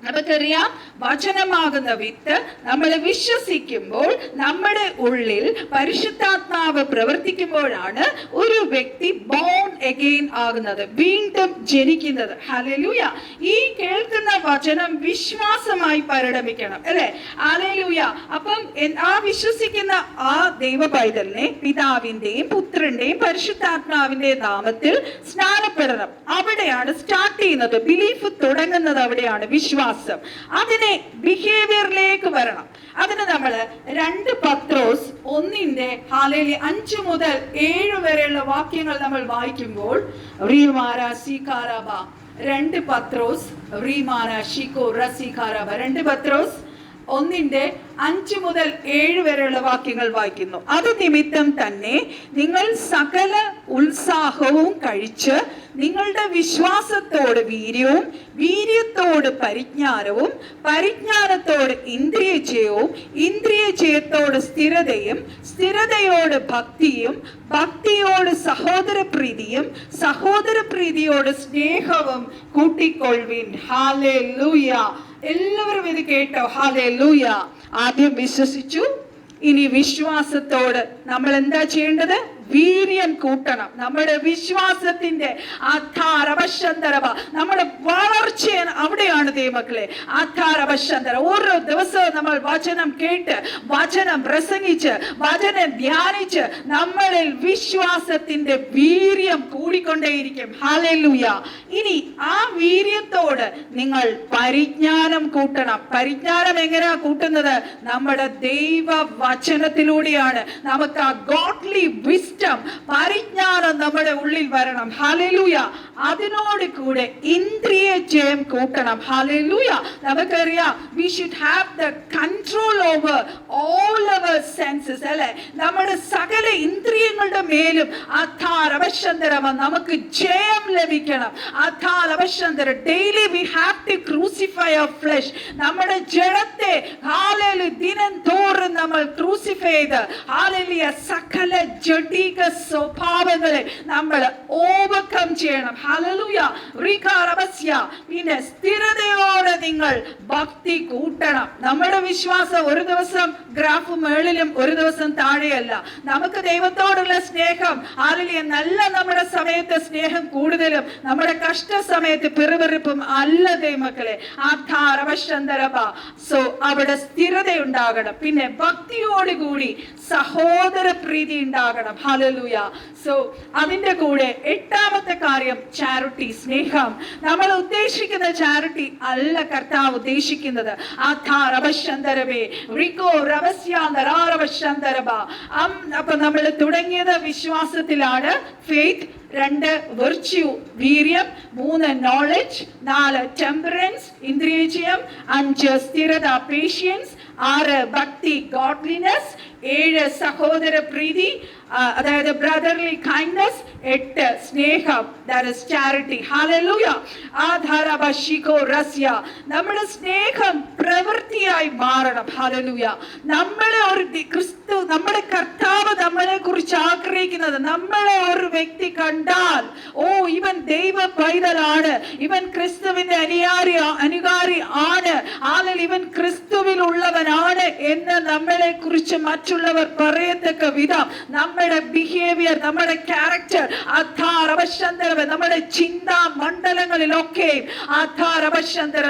നമുക്കറിയാം, വചനമാകുന്ന വിത്ത് നമ്മൾ വിശ്വസിക്കുമ്പോൾ നമ്മുടെ ഉള്ളിൽ പരിശുദ്ധാത്മാവ് പ്രവർത്തിക്കുമ്പോഴാണ് ഒരു വ്യക്തി ബോൺ അഗെയിൻ ആകുന്നത്, വീണ്ടും ജനിക്കുന്നത്. ഹല്ലേലൂയ. ഈ കേൾക്കുന്ന വചനം വിശ്വാസമായി പരിണമിക്കണം, അല്ലെ? ഹല്ലേലൂയ. അപ്പം ആ വിശ്വസിക്കുന്ന ആ ദൈവ പൈതലിനെ പിതാവിന്റെയും പുത്രന്റെയും പരിശുദ്ധാത്മാവിന്റെയും നാമത്തിൽ സ്നാനപ്പെടണം. അവിടെയാണ് സ്റ്റാർട്ട് ചെയ്യുന്നത്. ബിലീഫ് തുടങ്ങുന്നത് അവിടെയാണ്, വിശ്വാസം. അതിനെ ബിഹേവിയറിലേക്ക് വരണം. അതിന് നമ്മൾ 2 പത്രോസ് 1-5 മുതൽ 7 വരെയുള്ള വാക്യങ്ങൾ നമ്മൾ വായിക്കുമ്പോൾ, 2 പത്രോസ് 2 പത്രോസ് 1-5 മുതൽ 7 വരെയുള്ള വാക്യങ്ങൾ വായിക്കുന്നു. അത് നിമിത്തം തന്നെ നിങ്ങൾ സകല ഉത്സാഹവും കഴിച്ച് നിങ്ങളുടെ വിശ്വാസത്തോട് വീര്യവും, വീര്യത്തോട് പരിജ്ഞാനവും, പരിജ്ഞാനത്തോട് ഇന്ദ്രിയജയവും, ഇന്ദ്രിയജയത്തോട് സ്ഥിരതയും, സ്ഥിരതയോട് ഭക്തിയും, ഭക്തിയോട് സഹോദരപ്രീതിയും, സഹോദരപ്രീതിയോട് സ്നേഹവും കൂട്ടിക്കൊള്ളുവിൻ. ഹല്ലേലൂയ. എല്ലാവരും ഇത് കേട്ടോ? ഹല്ലേലൂയ. ആദ്യം വിശ്വസിച്ചു, ഇനി വിശ്വാസത്തോട് നമ്മൾ എന്താ ചെയ്യേണ്ടത്? വീര്യം കൂട്ടണം. നമ്മുടെ വിശ്വാസത്തിന്റെ നമ്മുടെ വളർച്ച അവിടെയാണ് ദൈവമക്കളെ. ഓരോ ദിവസവും നമ്മൾ വചനം കേട്ട്, വചനം പ്രസംഗിച്ച്, വചനം ധ്യാനിച്ച് നമ്മളിൽ വിശ്വാസത്തിന്റെ വീര്യം കൂടിക്കൊണ്ടേയിരിക്കും. ഹല്ലേലൂയ. ഇനി ആ വീര്യത്തോട് നിങ്ങൾ പരിജ്ഞാനം കൂട്ടണം. പരിജ്ഞാനം എങ്ങനെയാ കൂട്ടുന്നത്? നമ്മുടെ ദൈവ വചനത്തിലൂടെയാണ്. നമുക്ക് ആ ഗോഡ്ലി വിസ്ഡം, പരിജ്ഞാനം നമ്മുടെ ഉള്ളിൽ വരണം. ഹല്ലേലൂയ. അതിനോട് കൂടെ ഇന്ദ്രിയ ജയം കൂട്ടണം. ഹല്ലേലൂയ. നമുക്കറിയാം, we should have the control over all our senses, അല്ലെ? നമ്മുടെ സകല ഇന്ദ്രിയങ്ങളുടെ മേലും നമുക്ക് ജയം ലഭിക്കണം. Daily we have to crucify our flesh. നമ്മുടെ ജഡത്തെ ദിനം തോറും നമ്മൾ ക്രൂസിഫൈ ചെയ്ത്, ഹല്ലേലൂയ, സകല ജഡീക സ്വഭാവങ്ങളെ നമ്മൾ ഓവർകം ചെയ്യണം. ഹല്ലേലൂയ. പിന്നെ സ്ഥിരതയോടെ നിങ്ങൾ ഭക്തി കൂട്ടണം. നമ്മുടെ വിശ്വാസം ഒരു ദിവസം ഗ്രാഫ് മേളിലും ഒരു ദിവസം താഴെയല്ല. നമുക്ക് ദൈവത്തോടുള്ള സ്നേഹം, ഹല്ലേലൂയ, നല്ല നമ്മുടെ സമയത്ത് സ്നേഹം കൂടുതലും, നമ്മുടെ കഷ്ട സമയത്ത് പിറുപിറുപ്പും അല്ല ദൈവമക്കളെ. സോ അവിടെ സ്ഥിരത ഉണ്ടാകണം. പിന്നെ ഭക്തിയോടുകൂടി സഹോദര പ്രീതി ഉണ്ടാകണം. ഹല്ലേലൂയ. സോ അതിന്റെ കൂടെ 8ാമത്തെ കാര്യം ചാരിറ്റി, സ്നേഹം. നമ്മൾ ഉദ്ദേശിക്കുന്ന ചാരിറ്റി അല്ല കർത്താവ് ഉദ്ദേശിക്കുന്നത്. അപ്പൊ നമ്മൾ തുടങ്ങിയത് വിശ്വാസത്തിലാണ്. ഫെയ്ത്ത്, 2 വെർച്യൂ, വീര്യം, 3 നോളജ്, 4 ടെമ്പറൻസ്, ഇന്ദ്രിയജയം, 5 സ്ഥിരത, പേഷ്യൻസ്, 6 ഭക്തി, ഗോഡ്ലിനെസ്, 7 സഹോദര പ്രീതി, അതായത് ബ്രദർലി കൈൻഡ്നസ്, 8 സ്നേഹം, ദാറ്റ് ഈസ് ചാരിറ്റി. ഹല്ലേലൂയ. നമ്മുടെ സ്നേഹം പ്രവൃത്തിയായി മാറണം. ഹല്ലേലൂയ. നമ്മളെ ഒരു ക്രിസ്തു, നമ്മുടെ കർത്താവ് നമ്മളെ കുറിച്ച് ആഗ്രഹിക്കുന്നത്, നമ്മളെ ഒരു വ്യക്തി കണ്ടാൽ, ഓ, ഇവൻ ദൈവ പൈതലാണ്, ഇവൻ ക്രിസ്തുവിന്റെ അനുകാരി ആണ്, ഇവൻ ക്രിസ്തുവിലുള്ളവനാണ് എന്ന് നമ്മളെ കുറിച്ച് മറ്റുള്ളവർ പറയത്തക്ക വിധം നമ്മുടെ ബിഹേവിയർ, നമ്മുടെ ക്യാരക്ടർ, നമ്മുടെ ചിന്താ മണ്ഡലങ്ങളിലൊക്കെ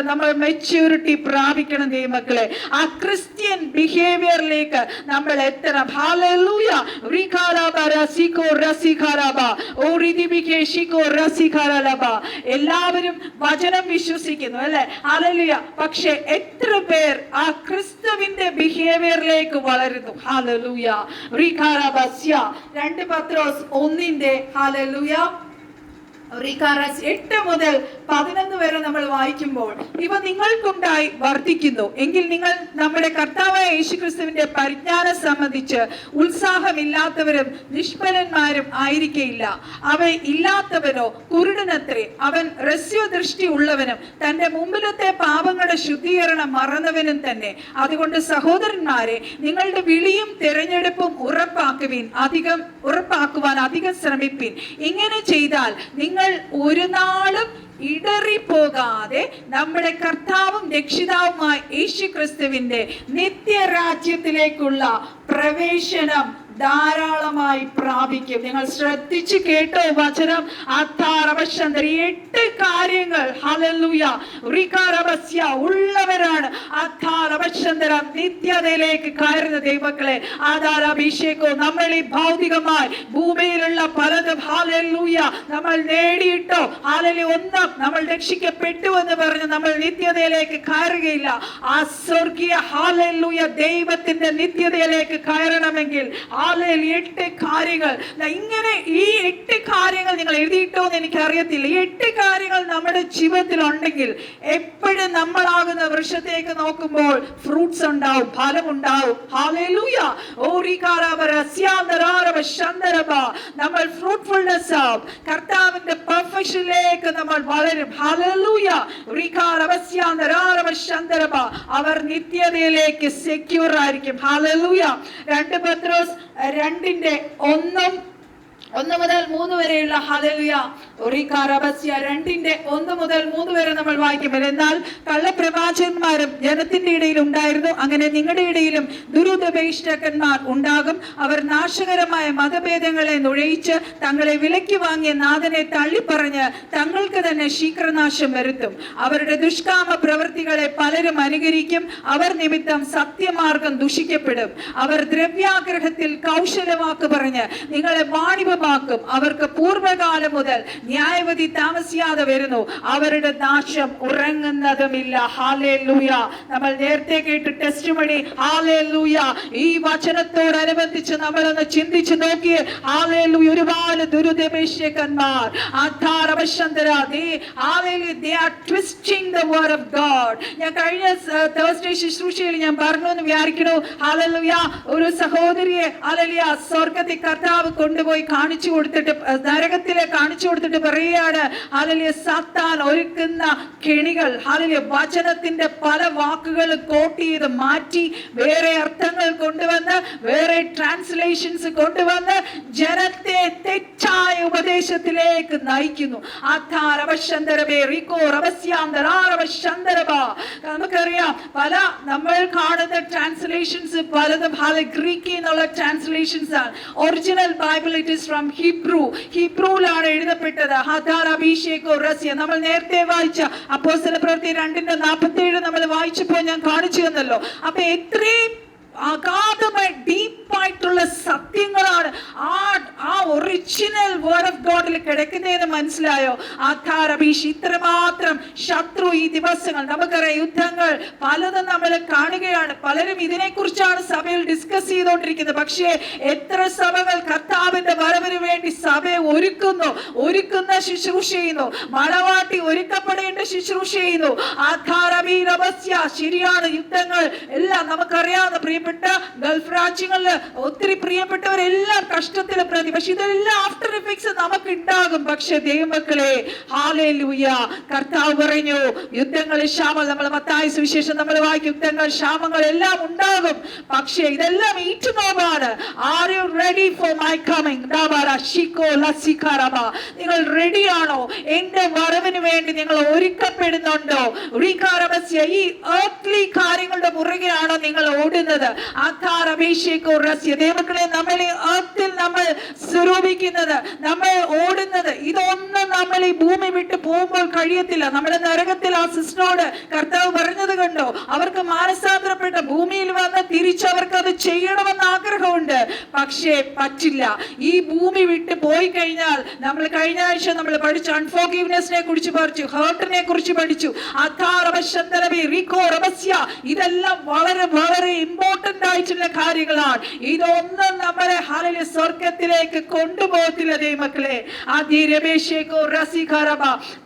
നമ്മൾ മെച്യൂരിറ്റി പ്രാപിക്കണം ദൈവമക്കളെ. ആ ക്രിസ്ത്യൻ ബിഹേവിയറിലേക്ക് നമ്മൾ എത്തണം. ഹല്ലേലൂയ. എല്ലാവരും വചനം വിശ്വസിക്കുന്നു അല്ലെ? ഹല്ലേലൂയ. പക്ഷെ എത്ര പേർ ആ ക്രിസ്തുവിന്റെ ബിഹേവിയറിലേക്ക് വളരുന്നു? ഹല്ലേലൂയ. 2 പത്രോസ് 1 ഹല്ലേലൂയ 8 മുതൽ 11 വരെ നമ്മൾ വായിക്കുമ്പോൾ, ഇവ നിങ്ങൾക്കുണ്ടായി വർദ്ധിക്കുന്നു എങ്കിൽ നിങ്ങൾ നമ്മുടെ കർത്താവായ യേശുക്രിസ്തുവിന്റെ പരിജ്ഞാനം സംബന്ധിച്ച് ഉത്സാഹമില്ലാത്തവരും നിഷ്ഫലന്മാരും ആയിരിക്കയില്ല. അവ ഇല്ലാത്തവനോ കുരുടനത്രേ, അവൻ രസ്യദൃഷ്ടി ഉള്ളവനും തന്റെ മുമ്പിലത്തെ പാപങ്ങളുടെ ശുദ്ധീകരണം മറന്നവനും തന്നെ. അതുകൊണ്ട് സഹോദരന്മാരെ, നിങ്ങളുടെ വിളിയും തിരഞ്ഞെടുപ്പും ഉറപ്പാക്കുവാൻ അധികം ശ്രമിപ്പിൻ. ഇങ്ങനെ ചെയ്താൽ നിങ്ങൾ ഒരു നാളും ഇടറിപ്പോകാതെ നമ്മുടെ കർത്താവും രക്ഷിതാവുമായ യേശുക്രിസ്തുവിന്റെ നിത്യരാജ്യത്തിലേക്കുള്ള പ്രവേശനം ധാരാളമായി പ്രാപിക്കും. നിങ്ങൾ ശ്രദ്ധിച്ചു കേട്ടോ വചനം. 8 കാര്യങ്ങൾ ഹല്ലേലൂയ ഉള്ളവരാണ് നിത്യതയിലേക്ക് കയറുന്ന ദൈവങ്ങളെ. അഭിഷേകവും നമ്മൾ ഈ ഭൗതികമായി ഭൂമിയിലുള്ള പലതും ഹല്ലേലൂയ നമ്മൾ നേടിയിട്ടോ ഒന്നും നമ്മൾ രക്ഷിക്കപ്പെട്ടു എന്ന് പറഞ്ഞ് നമ്മൾ നിത്യതയിലേക്ക് കയറുകയില്ല. ആ സ്വർഗീയ ഹല്ലേലൂയ ദൈവത്തിന്റെ നിത്യതയിലേക്ക് കയറണമെങ്കിൽ 8 കാര്യങ്ങൾ. ഇങ്ങനെ ഈ 8 കാര്യങ്ങൾ നിങ്ങൾ എഴുതിയിട്ടോ എന്ന് എനിക്ക് അറിയത്തില്ല. ഈ 8 കാര്യങ്ങൾ നമ്മുടെ ജീവിതത്തിൽ ഉണ്ടെങ്കിൽ എപ്പോഴും നമ്മളാകുന്ന വൃക്ഷത്തേക്ക് നോക്കുമ്പോൾ ഫ്രൂട്ട്സ് ഉണ്ടാവും, ഫലം ഉണ്ടാവും. ഹല്ലേലൂയ. നമ്മൾ ഫ്രൂട്ട്ഫുൾനെസ് ആവും. കർത്താവിന്റെ പെർഫെക്ഷനിലേക്ക് നമ്മൾ വളരും. ഹല്ലേലൂയ. അവർ നിത്യതയിലേക്ക് സെക്യൂർ ആയിരിക്കും. ഹല്ലേലൂയ. 2 പത്രോസ് 1 മുതൽ 3 വരെയുള്ള ഹല്ലേലൂയ 2 മുതൽ 3 വരെ നമ്മൾ വായിക്കുമ്പോൾ, എന്നാൽ കള്ളപ്രവാചകന്മാരും ജനത്തിന്റെ ഇടയിൽ ഉണ്ടായിരുന്നു. അങ്ങനെ നിങ്ങളുടെ ഇടയിലും ദുരുപദേഷ്ടാക്കന്മാർ ഉണ്ടാകും. അവർ നാശകരമായ മതഭേദങ്ങളെ നുഴയിച്ച് തങ്ങളെ വിലയ്ക്ക് വാങ്ങിയ നാഥനെ തള്ളിപ്പറഞ്ഞ് തങ്ങൾക്ക് തന്നെ ശീഘ്രനാശം വരുത്തും. അവരുടെ ദുഷ്കാമ പ്രവൃത്തികളെ പലരും അനുകരിക്കും. അവർ നിമിത്തം സത്യമാർഗം ദുഷിക്കപ്പെടും. അവർ ദ്രവ്യാഗ്രഹത്തിൽ കൗശലവാക്ക് പറഞ്ഞ് നിങ്ങളെ വാണിഭമാക്കും. അവർക്ക് പൂർവ്വകാലം മുതൽ ന്യായവിധി താമസിയാതെ വരുന്നു. അവരുടെ നാശം ഉറങ്ങുന്നതുമില്ല. ഹല്ലേലൂയ. നമ്മൾ നേരത്തെ കേട്ട് ടെസ്റ്റിമണി. ഹല്ലേലൂയ. ഈ വചനത്തോടനുബന്ധിച്ച് നമ്മളൊന്ന് ചിന്തിച്ചു നോക്കിയേ. ഹല്ലേലൂയ. ഒരുപാട് ദുരുപദേഷ്ടാക്കന്മാർ ഞാൻ കഴിഞ്ഞ തേഴ്സ്ഡേ ശുശ്രൂഷയിൽ ഞാൻ പറഞ്ഞു എന്ന് വിചാരിക്കണു. ഹല്ലേലൂയ. ഒരു സഹോദരിയെ ഹല്ലേലൂയ സ്വർഗ്ഗത്തിൽ കർത്താവ് കൊണ്ടുപോയി കാണിച്ചു കൊടുത്തിട്ട്, നരകത്തിലെ കാണിച്ചു കൊടുത്തിട്ട് പറയുകയാണ്, ഹല്ലേലൂയ, സാത്താൻ ഒരുക്കുന്ന കെണികൾ, ഹല്ലേലൂയ, വചനത്തിന്റെ പല വാക്കുകൾ കോട്ട് ചെയ്ത് മാറ്റി വേറെ അർത്ഥങ്ങൾ കൊണ്ടുവന്ന് വേറെ ട്രാൻസ്ലേഷൻസ് കൊണ്ടുവന്ന് ജനത്തെ തെറ്റായ ഉപദേശത്തിലേക്ക് നയിക്കുന്നു. നമുക്കറിയാം പല നമ്മൾ കാണുന്ന ട്രാൻസ്ലേഷൻസ് പലതും ഗ്രീക്കിൽ നിന്നുള്ള ട്രാൻസ്ലേഷൻസ് ആണ്. Original Bible it is from ഹീബ്രുവിലാണ് എഴുതപ്പെട്ടത്. നമ്മൾ നേരത്തെ വായിച്ച അപ്പോസ്തല പ്രവൃത്തി 2:47 നമ്മൾ വായിച്ചപ്പോൾ ഞാൻ കാണിച്ചു തന്നല്ലോ. അപ്പൊ എത്രയും അഗാധമായി ഡീപ്പായിട്ടുള്ള സത്യങ്ങളാണ് ആ ഒറിജിനൽ വേർഡ് ഓഫ് ഗോഡിൽ കിടക്കുന്നതെന്ന് മനസ്സിലായോ? ഇത്രമാത്രം ശത്രു ഈ ദിവസങ്ങൾ നമുക്കറിയാം, യുദ്ധങ്ങൾ പലതും നമ്മൾ കാണുകയാണ്. പലരും ഇതിനെക്കുറിച്ചാണ് സഭയിൽ ഡിസ്കസ് ചെയ്തുകൊണ്ടിരിക്കുന്നത്. പക്ഷേ എത്ര സഭകൾ കർത്താവിന്റെ വരവിന് വേണ്ടി സഭയെ ഒരുക്കുന്ന ശുശ്രൂഷ ചെയ്യുന്നു, മണവാട്ടി ഒരുക്കപ്പെടേണ്ട ശുശ്രൂഷ ചെയ്യുന്നു. ശരിയാണ്, യുദ്ധങ്ങൾ എല്ലാം നമുക്കറിയാവുന്ന പ്രിയപ്പെട്ട ഗൾഫ് രാജ്യങ്ങളിൽ ഒത്തിരി പ്രിയപ്പെട്ടവരെല്ലാം കഷ്ടത്തിൽ പ്രതി, പക്ഷെ ഇതെല്ലാം ആഫ്റ്റർ എഫക്ട്സ് നമുക്ക് ഉണ്ടാകും. പക്ഷെ ദൈവമക്കളെ, ഹല്ലേലൂയ, കർത്താവ് പറഞ്ഞു യുദ്ധങ്ങൾ, ക്ഷാമം, നമ്മൾ മത്തായി സുവിശേഷം നമ്മൾ വായിക്കും, യുദ്ധങ്ങൾ, ക്ഷാമങ്ങൾ എല്ലാം ഉണ്ടാകും. പക്ഷെ ഇതെല്ലാം ഈറ്റുനോവാണ്. Are you ready for my coming? നിങ്ങൾ റെഡിയാണോ? എന്റെ വരവിന് വേണ്ടി നിങ്ങൾ ഒരുക്കപ്പെടുന്നുണ്ടോ? ഈ earthly കാര്യങ്ങളുടെ പുറകെയാണോ നിങ്ങൾ ഓടുന്നത്? ദൈവമക്കളെ, നമ്മൾ earthൽ നമ്മൾ സ്വരൂപിക്കുന്നത്, നമ്മൾ ഓടുന്നത്, ഇതൊന്നും നമ്മൾ ഈ ഭൂമി വിട്ട് പോകുമ്പോൾ കഴിയത്തില്ല. നമ്മുടെ നരകത്തിൽ ആ സിസ്റ്ററോട് കർത്താവ് പറഞ്ഞത് കണ്ടോ? അവർക്ക് മാനസാന്തരപ്പെട്ട ഭൂമിയിൽ വന്ന് തിരിച്ചവർക്ക് അത് ചെയ്യണമെന്ന് ആഗ്രഹമുണ്ട്, പക്ഷേ പറ്റില്ല. ഈ ഭൂമി വിട്ട് പോയി കഴിഞ്ഞാൽ, നമ്മൾ കഴിഞ്ഞ ആഴ്ച നമ്മൾ പഠിച്ചു അൺഫോർഗീവ്നെസ്സിനെ കുറിച്ച് പഠിച്ചു, ഹേർട്ടിനെ കുറിച്ച് പഠിച്ചു, ഇതെല്ലാം വളരെ വളരെ ഇമ്പോർട്ടന്റ് ആയിട്ടുള്ള കാര്യങ്ങളാണ്. ഇതൊന്നും നമ്മളെ ഹല്ലേലൂയ സ്വർഗത്തിലേക്ക് കൊണ്ടുപോകത്തില്ല ദൈവമക്കളെ.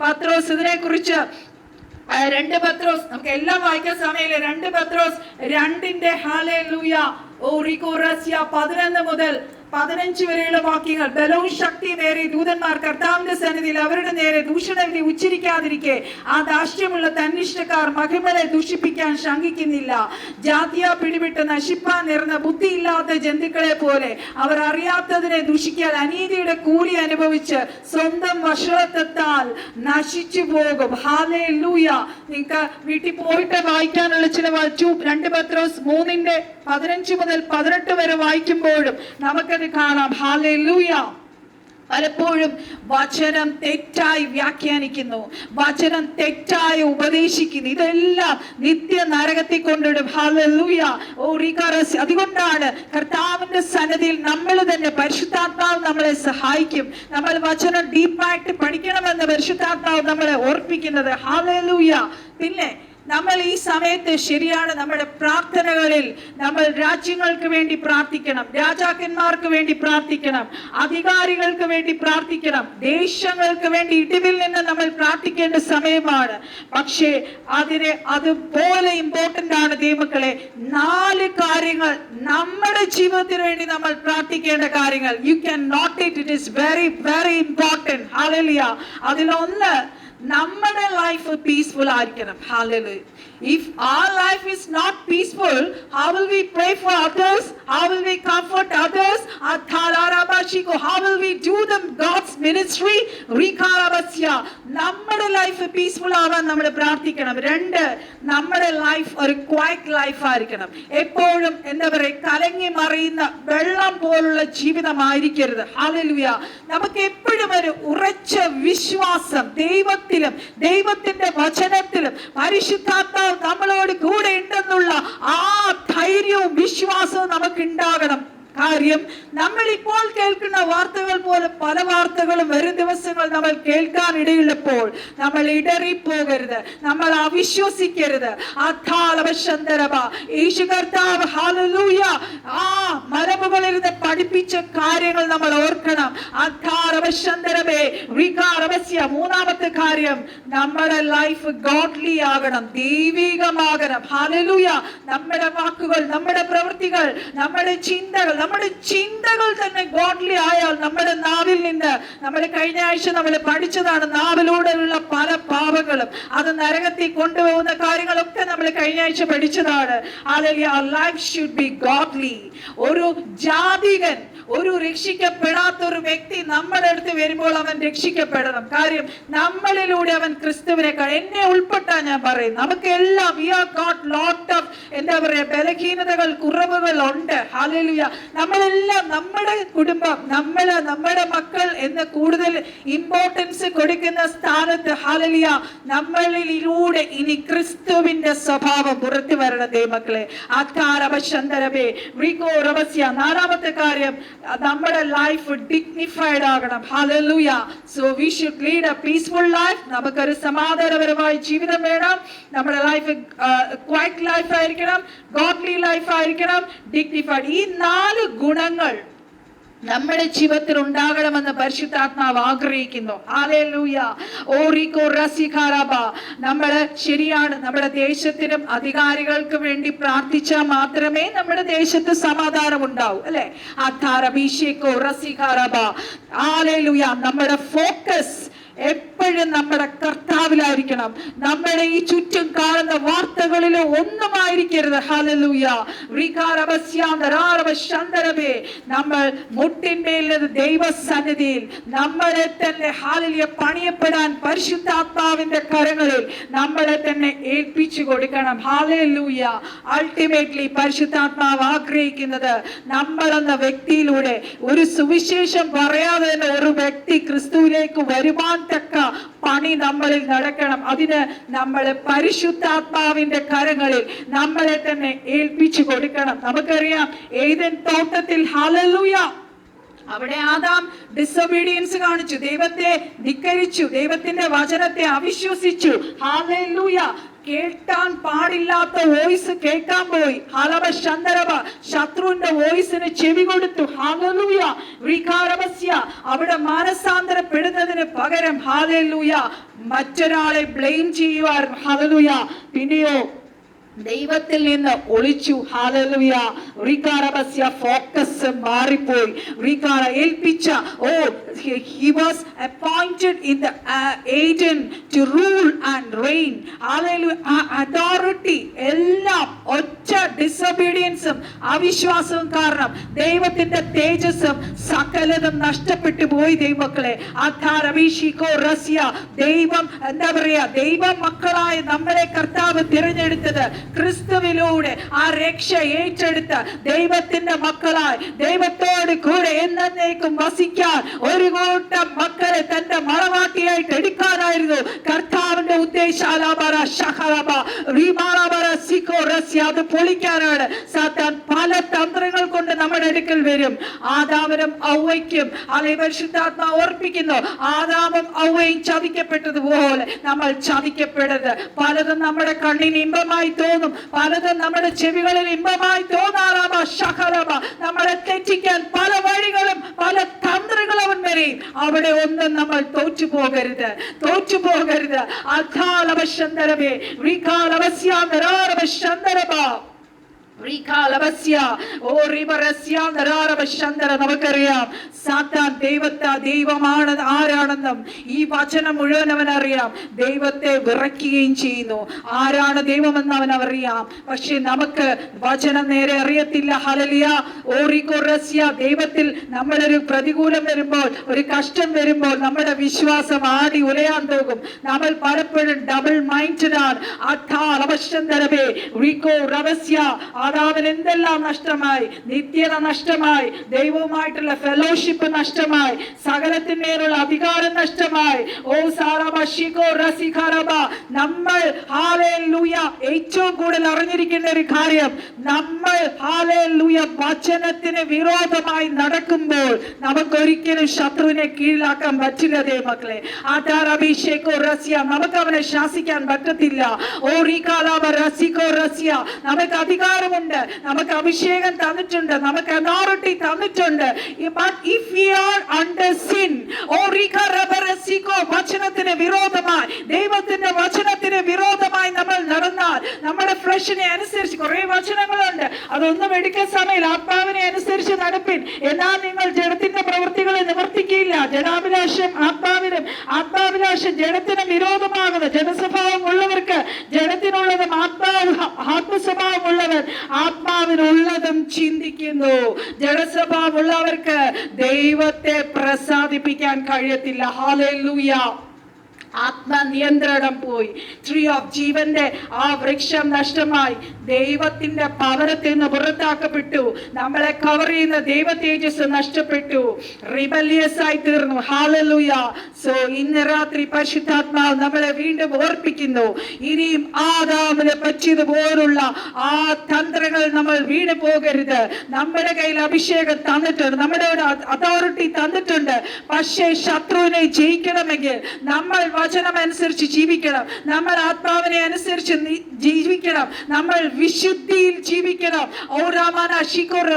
പത്രോസ് ഇതിനെ കുറിച്ച് 2 പത്രോസ്, നമുക്ക് എല്ലാം വായിക്കാൻ സമയമില്ല. 2 പത്രോസ് 2 ഹല്ലേലൂയ 11 മുതൽ 15 വരെയുള്ള വാക്യങ്ങൾ. ബലവും ശക്തിയുമേറിയ ദൂതന്മാർ കർത്താവിന്റെ സന്നിധിയിൽ അവരുടെ നേരെ ദൂഷണവിധി ഉച്ചരിക്കാതിരിക്കെ ആ ധാർഷ്ട്യമുള്ള തന്നിഷ്ടക്കാർ മഹിമനെ ദൂഷിപ്പിക്കാൻ ശങ്കിക്കുന്നില്ല. ജാതിയാ പിടിവിട്ട് നശിപ്പാൻ നിറഞ്ഞ ബുദ്ധിയില്ലാത്ത ജന്തുക്കളെ പോലെ അവർ അറിയാത്തതിനെ ദൂഷിക്കാൻ അനീതിയുടെ കൂലി അനുഭവിച്ച് സ്വന്തം വഷളത്വത്താൽ നശിച്ചു പോകും. ഹല്ലേലൂയ. നിങ്ങൾക്ക് വീട്ടിൽ പോയിട്ട് വായിക്കാനുള്ള ചില 2 പത്രോസ് 3:15 മുതൽ 18 വരെ വായിക്കുമ്പോഴും നമുക്കത് കാണാം. ഹല്ലേലൂയ. പലപ്പോഴും വചനം തെറ്റായി വ്യാഖ്യാനിക്കുന്നു, വചനം തെറ്റായി ഉപദേശിക്കുന്നു. ഇതെല്ലാം നിത്യ നരകത്തിൽ കൊണ്ടിടും. ഹല്ലേലൂയ. അതുകൊണ്ടാണ് കർത്താവിന്റെ സന്നിധിയിൽ നമ്മൾ തന്നെ, പരിശുദ്ധാത്മാവ് നമ്മളെ സഹായിക്കും. നമ്മൾ വചനം ഡീപ്പായിട്ട് പഠിക്കണമെന്ന് പരിശുദ്ധാത്മാവ് നമ്മളെ ഓർപ്പിക്കുന്നത്. ഹല്ലേലൂയ. പിന്നെ നമ്മൾ ഈ സമയത്ത് ശരിയാണ്, നമ്മുടെ പ്രാർത്ഥനകളിൽ നമ്മൾ രാജ്യങ്ങൾക്ക് വേണ്ടി പ്രാർത്ഥിക്കണം, രാജാക്കന്മാർക്ക് വേണ്ടി പ്രാർത്ഥിക്കണം, അധികാരികൾക്ക് വേണ്ടി പ്രാർത്ഥിക്കണം, ദേശങ്ങൾക്ക് വേണ്ടി ഇടിവിൽ നിന്ന് നമ്മൾ പ്രാർത്ഥിക്കേണ്ട സമയമാണ്. പക്ഷേ അതുപോലെ ഇമ്പോർട്ടന്റ് ആണ് ദൈവമക്കളെ 4 കാര്യങ്ങൾ നമ്മുടെ ജീവിതത്തിന് വേണ്ടി നമ്മൾ പ്രാർത്ഥിക്കേണ്ട കാര്യങ്ങൾ. You can note it is very very important. Hallelujah. അതിലൊന്ന്, നമ്മുടെ ലൈഫ് പീസ്ഫുൾ ആയിരിക്കണം. Hallelujah. If our life is not peaceful, how will we pray for others? How will we comfort others? How will we do them God's ministry? നമ്മുടെ life peaceful ആവാൻ നമ്മൾ പ്രാർത്ഥിക്കണം. 2, നമ്മുടെ life ഒരു quiet life ആയിരിക്കണം. എപ്പോഴും എന്താ പറയുക, കലങ്ങി മറിയുന്ന വെള്ളം പോലുള്ള ജീവിതമായിരിക്കരുത്. ഹല്ലേലൂയ. നമുക്ക് എപ്പോഴും ഒരു ഉറച്ച വിശ്വാസം ദൈവത്തിലും ദൈവത്തിന്റെ വചനത്തിലും പരിശുദ്ധാത്മാവ് നമ്മളോട് കൂടെ ഉണ്ടെന്നുള്ള ആ ധൈര്യവും വിശ്വാസവും നമുക്ക് ഉണ്ടാകണം. കാര്യം, നമ്മൾ ഇപ്പോൾ കേൾക്കുന്ന വാർത്തകൾ പോലെ പല വാർത്തകളും വരും ദിവസങ്ങൾ നമ്മൾ കേൾക്കാൻ ഇടയുള്ളപ്പോൾ നമ്മൾ ഇടറിപ്പോകരുത്, നമ്മൾ അവിശ്വസിക്കരുത്. യേശു കർത്താവ് ഹല്ലേലൂയ ആ മലമുകളിരുന്ന് പഠിപ്പിച്ച കാര്യങ്ങൾ നമ്മൾ ഓർക്കണം. മൂന്നാമത്തെ കാര്യം, നമ്മുടെ ലൈഫ് ഗോഡ്ലി ആകണം, ദൈവികമാകണം. ഹല്ലേലൂയ. നമ്മുടെ വാക്കുകൾ, നമ്മുടെ പ്രവൃത്തികൾ, നമ്മുടെ ചിന്തകൾ തന്നെ ഗോഡ്ലി ആയാൽ നമ്മുടെ നാവിൽ നിന്ന്, നമ്മൾ കഴിഞ്ഞ ആഴ്ച നമ്മൾ പഠിച്ചതാണ്, നാവിലൂടെയുള്ള പല പാപങ്ങളും അത് നരകത്തിൽ കൊണ്ടുപോകുന്ന കാര്യങ്ങളൊക്കെ നമ്മൾ കഴിഞ്ഞ ആഴ്ച പഠിച്ചതാണ്. Hallelujah. Our life should be godly. ഒരു ജാതികൻ, ഒരു രക്ഷിക്കപ്പെടാത്ത ഒരു വ്യക്തി നമ്മുടെ അടുത്ത് വരുമ്പോൾ അവൻ രക്ഷിക്കപ്പെടണം. കാര്യം, നമ്മളിലൂടെ അവൻ ക്രിസ്തുവിനെ എന്നെ ഉൾപ്പെട്ടാ ഞാൻ പറയും. നമുക്കെല്ലാം എന്താ പറയാ, ബലഹീനതകൾ, കുറവുകൾ ഉണ്ട്. ഹല്ലേലൂയ. നമ്മളെല്ലാം നമ്മുടെ കുടുംബം, നമ്മുടെ മക്കൾ എന്ന് കൂടുതൽ ഇമ്പോർട്ടൻസ് കൊടുക്കുന്ന സ്ഥാനത്ത് ഹല്ലേലൂയ നമ്മളിലൂടെ ഇനി ക്രിസ്തുവിന്റെ സ്വഭാവം പുറത്തു വരണം ദൈവമക്കളെ. നാലാമത്തെ കാര്യം, നമ്മുടെ ലൈഫ് ഡിഗ്നിഫൈഡ് ആകണം. Hallelujah. So we should lead A peaceful life. നമുക്കൊരു സമാധാനപരമായ ജീവിതം വേണം. നമ്മുടെ ലൈഫ് ക്വയറ്റ് ലൈഫ് ആയിരിക്കണം, ഗോഡ്ലി ലൈഫ് ആയിരിക്കണം, ഡിഗ്നിഫൈഡ്. ഈ 4 ഗുണങ്ങൾ നമ്മുടെ ജീവിതത്തിൽ ഉണ്ടാകണമെന്ന് പരിശുദ്ധാത്മാവ് ആഗ്രഹിക്കുന്നു. ഹല്ലേലൂയ. ഓറിക്കോ റസിഖാരബ. നമ്മള് ശരിയാണ്, നമ്മുടെ ദേശത്തിനും അധികാരികൾക്ക് വേണ്ടി പ്രാർത്ഥിച്ചാൽ മാത്രമേ നമ്മുടെ ദേശത്ത് സമാധാനം ഉണ്ടാവൂ, അല്ലെ? അധാരബീഷേക്കോ റസിഖാരബ. ഹല്ലേലൂയ. നമ്മുടെ ഫോക്കസ് എപ്പോഴും നമ്മുടെ കർത്താവിലായിരിക്കണം. നമ്മുടെ ഈ ചുറ്റും കാണുന്ന വാർത്തകളിൽ ഒന്നുമായിരിക്കരുത്. ഹല്ലേലൂയ. നമ്മൾ മുട്ടിന്മേൽ ദൈവസന്നിധിയിൽ നമ്മളെ തന്നെ ഹല്ലേലൂയ പണിയപ്പെടാൻ പരിശുദ്ധാത്മാവിന്റെ കരങ്ങളിൽ നമ്മളെ തന്നെ ഏൽപ്പിച്ചു കൊടുക്കണം. ഹല്ലേലൂയ. അൾട്ടിമേറ്റ്ലി പരിശുദ്ധാത്മാവ് ആഗ്രഹിക്കുന്നത് നമ്മളെന്ന വ്യക്തിയിലൂടെ ഒരു സുവിശേഷം പറയാതെ തന്നെ ഒരു വ്യക്തി ക്രിസ്തുവിലേക്ക് വരുവാൻ തക്ക പണി നമ്മളിൽ നടക്കണം. അതിന് നമ്മൾ പരിശുദ്ധാത്മാവിന്റെ കരങ്ങളിൽ നമ്മളെ തന്നെ ഏൽപ്പിച്ചു കൊടുക്കണം. നമുക്കറിയാം ഏദൻ തോട്ടത്തിൽ ഹല്ലേലൂയ അവിടെ ആദാം ഡിസൊബീഡിയൻസ് കാണിച്ചു, ദൈവത്തെ ധിക്കരിച്ചു, ദൈവത്തിന്റെ വചനത്തെ അവിശ്വസിച്ചു. ഹല്ലേലൂയ. കേൾക്കാൻ പാടില്ലാത്ത വോയിസ് കേൾക്കാൻ പോയി. ഹലവ ശന്തരവ. ശത്രുവിന്റെ വോയിസിന് ചെവി കൊടുത്തു. ഹല്ലേലൂയ. വികാരവസ്യ. അവിടെ മാനസാന്തരപ്പെടുന്നതിന് പകരം ഹല്ലേലൂയ മറ്റൊരാളെ ബ്ലെയിം ചെയ്യുവായിരുന്നു. ഹല്ലേലൂയ. പിന്നെയോ ദൈവത്തിൽ നിന്ന് ഒളിച്ചു. ഹല്ലേലൂയ. റികാരവസ്യ. ഫോക്കസ് മാറിപ്പോയി. റികാര ഏൽപ്പിച്ച he was appointed in the Eden to rule and reign. Hallelujah. Authority എല്ലാം ഒറ്റ ഡിസൊബീഡിയൻസും അവിശ്വാസവും കാരണം ദൈവത്തിന്റെ തേജസ്സും സകലതും നഷ്ടപ്പെട്ടു പോയി. ദൈവമക്കളെ അധാരബീഷിക്കോ റസ്യ. ദൈവം എന്താ പറയാ, ദൈവ മക്കളായ നമ്മളെ കർത്താവ് തിരഞ്ഞെടുത്തത് ക്രിസ്തുവിലൂടെ ആ രക്ഷ ഏറ്റെടുത്ത് ദൈവത്തിന്റെ മക്കളായി ദൈവത്തോട് കൂടെ എന്നേക്കും വസിക്കാൻ ഒരു കൂട്ടം മക്കളെ തന്റെ മണവാട്ടിയായിട്ട് എടുക്കാനായിരുന്നു കർത്താവിന്റെ ഉദ്ദേശം. അത് പൊളിക്കാനാണ് സാത്താൻ പല തന്ത്രങ്ങൾ കൊണ്ട് നമ്മുടെ അടുക്കൽ വരും. ആദാമിനും ഔവയ്ക്കും അതേ പരിശുദ്ധാത്മാവ് ഓർപ്പിക്കുന്നു, ആദാമും ഔവയും ചതിക്കപ്പെട്ടതുപോലെ നമ്മൾ ചതിക്കപ്പെടരുത്. പലതും നമ്മുടെ കണ്ണിന് ഇമ്പമായി തോന്നും, പലതും നമ്മുടെ ചെവികളിൽ ഇമ്പമായി തോന്നാറാമ. നമ്മളെ തെറ്റിക്കാൻ പല വഴികളും പല തന്ത്രങ്ങളും വരെയും അവിടെ ഒന്നും നമ്മൾ തോറ്റുപോകരുത്, തോറ്റുപോകരുത്. അധാലവശന്തരവേ വികാലവസ്യാന്തരാരവശന്തരവ. നമുക്കറിയാം സാത്താൻ ദൈവമാണ് ആരാണെന്നും ഈ വചനം മുഴുവൻ അവൻ അറിയാം. ദൈവത്തെ വിറയ്ക്കുകയും ചെയ്യുന്നു. ആരാണ് ദൈവമെന്ന് അവൻ അറിയാം. പക്ഷെ നമുക്ക് വചനം നേരെ അറിയത്തില്ല. ഹല്ലേലൂയ. ഓറിക്കോറസ്യ. ദൈവത്തിൽ നമ്മളൊരു പ്രതികൂലം വരുമ്പോൾ, ഒരു കഷ്ടം വരുമ്പോൾ നമ്മുടെ വിശ്വാസം ആടി ഉലയാൻ പോകും. നമ്മൾ പലപ്പോഴും ഡബിൾ മൈൻഡഡ് ആണ്. ആദാമിന് എന്തെല്ലാം നഷ്ടമായി, നിത്യത നഷ്ടമായി, ദൈവവുമായിട്ടുള്ള ഫെലോഷിപ്പ് നഷ്ടമായി, സകലത്തിന്മേലുള്ള അധികാരം നഷ്ടമായി. നമ്മൾ ഹല്ലേലൂയ ഏറ്റവും കൂടുതൽ അറിഞ്ഞിരിക്കേണ്ട ഒരു കാര്യം, നമ്മൾ ഹല്ലേലൂയ വചനത്തിന് വിരോധമായി നടക്കുമ്പോൾ നമുക്കൊരിക്കലും ശത്രുവിനെ കീഴിലാക്കാൻ പറ്റില്ല. ദൈവമക്കളെ അഭിഷേകോ റസ്യ. നമുക്ക് അവനെ ശാസിക്കാൻ പറ്റത്തില്ല. നമുക്ക് അധികാരമുണ്ട്, നമുക്ക് അഭിഷേകം തന്നിട്ടുണ്ട്, നമുക്ക് അതോറിറ്റി തന്നിട്ടുണ്ട്. വചനത്തിന് വിരോധമായി, ദൈവത്തിന്റെ വചനത്തിന് വിരോധമായി നമ്മൾ നടന്നാൽ, നമ്മുടെ ഫ്ലഷിനെ അനുസരിച്ച് കുറെ വചനങ്ങളുണ്ട്, അതൊന്നും എടുക്കുന്ന സമയം ആത്മാവിനെ അനുസരിച്ച് നടപ്പിൻ, എന്നാൽ നിങ്ങൾ ജഡത്തിന്റെ പ്രവൃത്തികളെ നിവർത്തിക്കുകയില്ല. ജഡാഭിലാഷം ആത്മാവിനും, ആത്മാഭിലാഷം ജഡത്തിനും വിരോധമാകുന്നു. ജഡസ്വഭാവം ഉള്ളവർക്ക് ജഡത്തിനുള്ളതും ആത്മസ്വഭാവം ഉള്ളവർ ആത്മാവിനുള്ളതും ചിന്തിക്കുന്നു. ജഡസ്വഭാവമുള്ളവർക്ക് ദൈവത്തെ പ്രസാദിപ്പിക്കാൻ കഴിയത്തില്ല. ഹല്ലേലൂയ. ആത്മനിയന്ത്രണം പോയി. ട്രീ ഓഫ് ജീവന്റെ ആ വൃക്ഷം നഷ്ടമായി. ദൈവത്തിന്റെ ഭവനത്തിൽ നിന്ന് പുറത്താക്കപ്പെട്ടു. നമ്മളെ കവർ ചെയ്യുന്ന ദൈവ തേജസ് നഷ്ടപ്പെട്ടു. റിബലിയസ് ആയി തീർന്നു. ഹല്ലേലൂയ. സോ ഇന്ന് രാത്രി പരിശുദ്ധാത്മാവ് നമ്മളെ വീണ്ടും ഓർപ്പിക്കുന്നു, ഇനിയും ആദാമിനെ പറ്റിയതുപോലുള്ള ആ തന്ത്രങ്ങൾ നമ്മൾ വീണ് പോകരുത്. നമ്മുടെ കയ്യിൽ അഭിഷേകം തന്നിട്ടുണ്ട്, നമ്മുടെ അതോറിറ്റി തന്നിട്ടുണ്ട്. പക്ഷേ ശത്രുവിനെ ജയിക്കണമെങ്കിൽ നമ്മൾ വചനം അനുസരിച്ച് ജീവിക്കണം. നമ്മൾ ആത്മാവിനെ അനുസരിച്ച് ജീവിക്കണം. നമ്മൾ വിശുദ്ധിയിൽ ജീവിക്കണം.